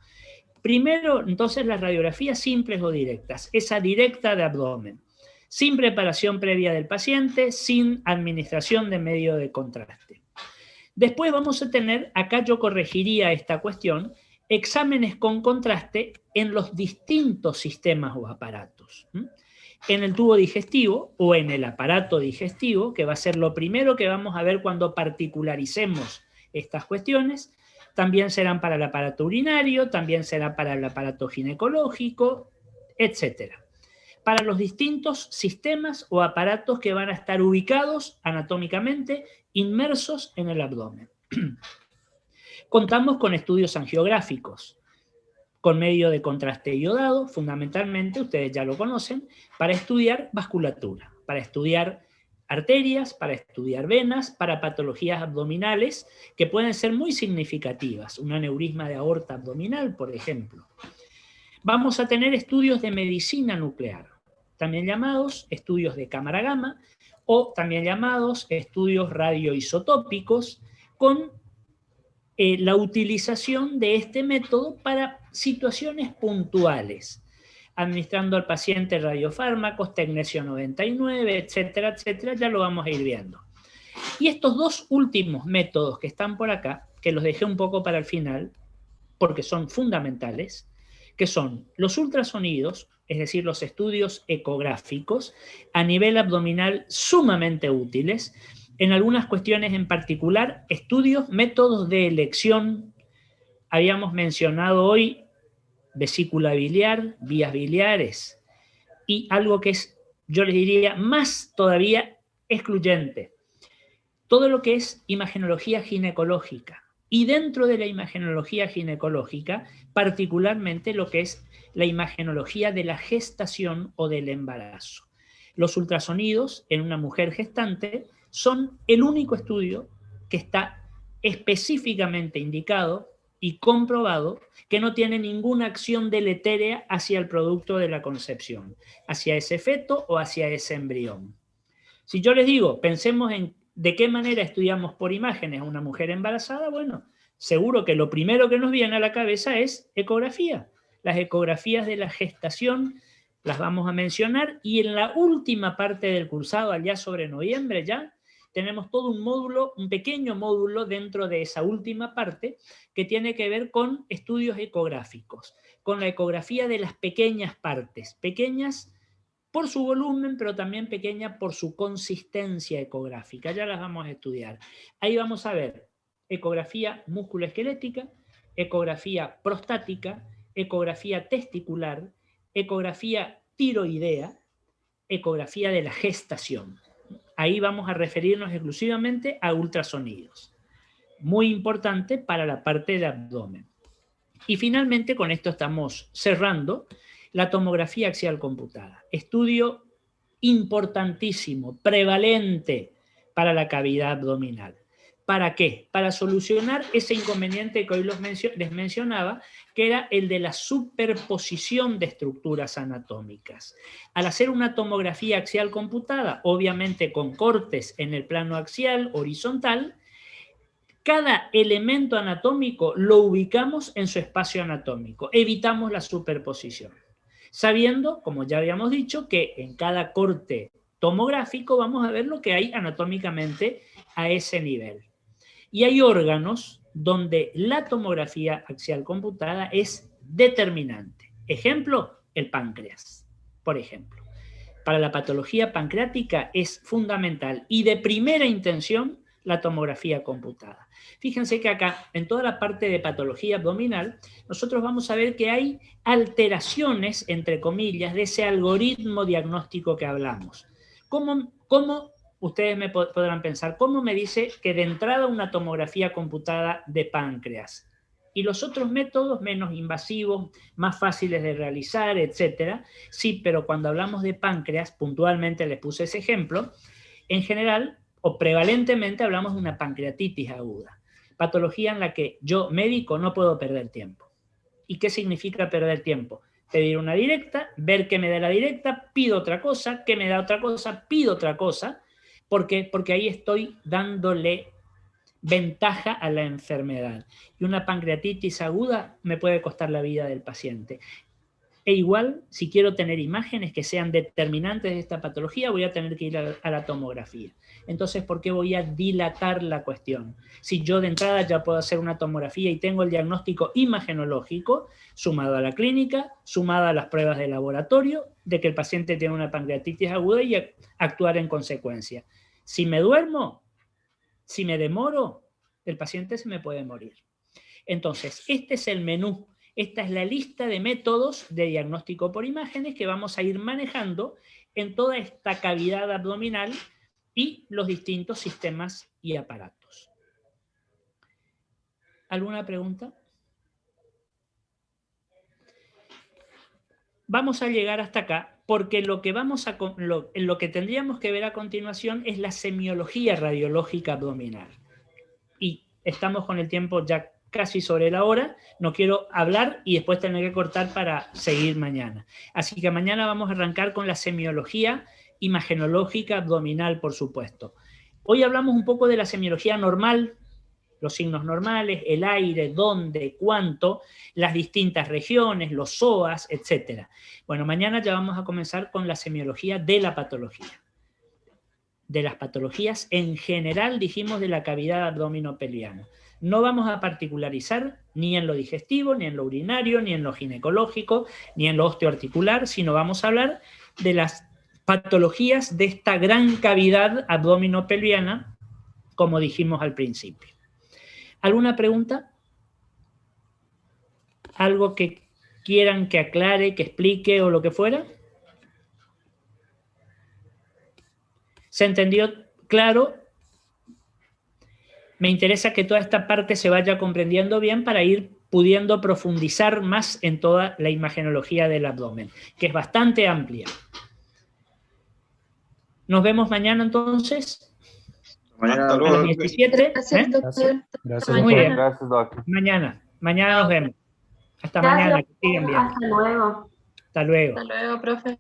Primero, entonces, las radiografías simples o directas, esa directa de abdomen, sin preparación previa del paciente, sin administración de medio de contraste. Después vamos a tener, acá yo corregiría esta cuestión, exámenes con contraste en los distintos sistemas o aparatos. En el tubo digestivo o en el aparato digestivo, que va a ser lo primero que vamos a ver cuando particularicemos estas cuestiones. También serán para el aparato urinario, también será para el aparato ginecológico, etc. Para los distintos sistemas o aparatos que van a estar ubicados anatómicamente, inmersos en el abdomen. Contamos con estudios angiográficos, con medio de contraste iodado, fundamentalmente, ustedes ya lo conocen, para estudiar vasculatura, para estudiar arterias, para estudiar venas, para patologías abdominales que pueden ser muy significativas, un aneurisma de aorta abdominal, por ejemplo. Vamos a tener estudios de medicina nuclear, también llamados estudios de cámara gamma o también llamados estudios radioisotópicos, con la utilización de este método para situaciones puntuales, administrando al paciente radiofármacos, tecnesio 99, etcétera, etcétera, ya lo vamos a ir viendo. Y estos dos últimos métodos que están por acá, que los dejé un poco para el final, porque son fundamentales, que son los ultrasonidos, es decir, los estudios ecográficos, a nivel abdominal sumamente útiles, en algunas cuestiones en particular, estudios, métodos de elección. Habíamos mencionado hoy vesícula biliar, vías biliares, y algo que es, yo les diría, más todavía excluyente, todo lo que es imagenología ginecológica. Y dentro de la imagenología ginecológica, particularmente lo que es la imagenología de la gestación o del embarazo. Los ultrasonidos en una mujer gestante son el único estudio que está específicamente indicado y comprobado que no tiene ninguna acción deletérea hacia el producto de la concepción, hacia ese feto o hacia ese embrión. Si yo les digo, pensemos en de qué manera estudiamos por imágenes a una mujer embarazada, bueno, seguro que lo primero que nos viene a la cabeza es ecografía. Las ecografías de la gestación las vamos a mencionar, y en la última parte del cursado, allá sobre noviembre ya, tenemos todo un módulo, un pequeño módulo dentro de esa última parte que tiene que ver con estudios ecográficos, con la ecografía de las pequeñas partes, pequeñas por su volumen, pero también pequeña por su consistencia ecográfica. Ya las vamos a estudiar. Ahí vamos a ver ecografía musculoesquelética, ecografía prostática, ecografía testicular, ecografía tiroidea, ecografía de la gestación. Ahí vamos a referirnos exclusivamente a ultrasonidos. Muy importante para la parte de abdomen. Y finalmente, con esto estamos cerrando, la tomografía axial computada. Estudio importantísimo, prevalente para la cavidad abdominal. ¿Para qué? Para solucionar ese inconveniente que hoy les mencionaba, que era el de la superposición de estructuras anatómicas. Al hacer una tomografía axial computada, obviamente con cortes en el plano axial horizontal, cada elemento anatómico lo ubicamos en su espacio anatómico, evitamos la superposición, sabiendo, como ya habíamos dicho, que en cada corte tomográfico vamos a ver lo que hay anatómicamente a ese nivel. Y hay órganos donde la tomografía axial computada es determinante. Ejemplo, el páncreas, por ejemplo. Para la patología pancreática es fundamental y de primera intención la tomografía computada. Fíjense que acá, en toda la parte de patología abdominal, nosotros vamos a ver que hay alteraciones, entre comillas, de ese algoritmo diagnóstico que hablamos. ¿Cómo ustedes me podrán pensar, cómo me dice que de entrada una tomografía computada de páncreas? Y los otros métodos menos invasivos, más fáciles de realizar, etcétera. Sí, pero cuando hablamos de páncreas, puntualmente les puse ese ejemplo, en general o prevalentemente hablamos de una pancreatitis aguda, patología en la que yo, médico, no puedo perder tiempo. ¿Y qué significa perder tiempo? Pedir una directa, ver qué me da la directa, pido otra cosa, qué me da otra cosa, pido otra cosa. ¿Por qué? Porque ahí estoy dándole ventaja a la enfermedad. Y una pancreatitis aguda me puede costar la vida del paciente. E igual, si quiero tener imágenes que sean determinantes de esta patología, voy a tener que ir a la tomografía. Entonces, ¿por qué voy a dilatar la cuestión? Si yo de entrada ya puedo hacer una tomografía y tengo el diagnóstico imagenológico, sumado a la clínica, sumado a las pruebas de laboratorio, de que el paciente tiene una pancreatitis aguda y actuar en consecuencia. Si me duermo, si me demoro, el paciente se me puede morir. Entonces, este es el menú. Esta es la lista de métodos de diagnóstico por imágenes que vamos a ir manejando en toda esta cavidad abdominal y los distintos sistemas y aparatos. ¿Alguna pregunta? vamos a llegar hasta acá, porque lo que tendríamos que ver a continuación es la semiología radiológica abdominal. Y estamos con el tiempo ya casi sobre la hora, no quiero hablar y después tener que cortar para seguir mañana. Así que mañana vamos a arrancar con la semiología imagenológica abdominal, por supuesto. Hoy hablamos un poco de la semiología normal, los signos normales, el aire, dónde, cuánto, las distintas regiones, los psoas, etc. Bueno, mañana ya vamos a comenzar con la semiología de la patología. De las patologías en general, dijimos, de la cavidad abdominopelviana. No vamos a particularizar ni en lo digestivo, ni en lo urinario, ni en lo ginecológico, ni en lo osteoarticular, sino vamos a hablar de las patologías de esta gran cavidad abdominopelviana, como dijimos al principio. ¿Alguna pregunta? ¿Algo que quieran que aclare, que explique o lo que fuera? ¿Se entendió claro? Me interesa que toda esta parte se vaya comprendiendo bien para ir pudiendo profundizar más en toda la imagenología del abdomen, que es bastante amplia. ¿Nos vemos mañana entonces? Mañana A las 17. Gracias, doctor. Gracias, Muy bien. Gracias, doctor. Mañana nos vemos. Hasta Gracias. mañana, que sigan bien. Hasta luego. Hasta luego. Hasta luego, profe.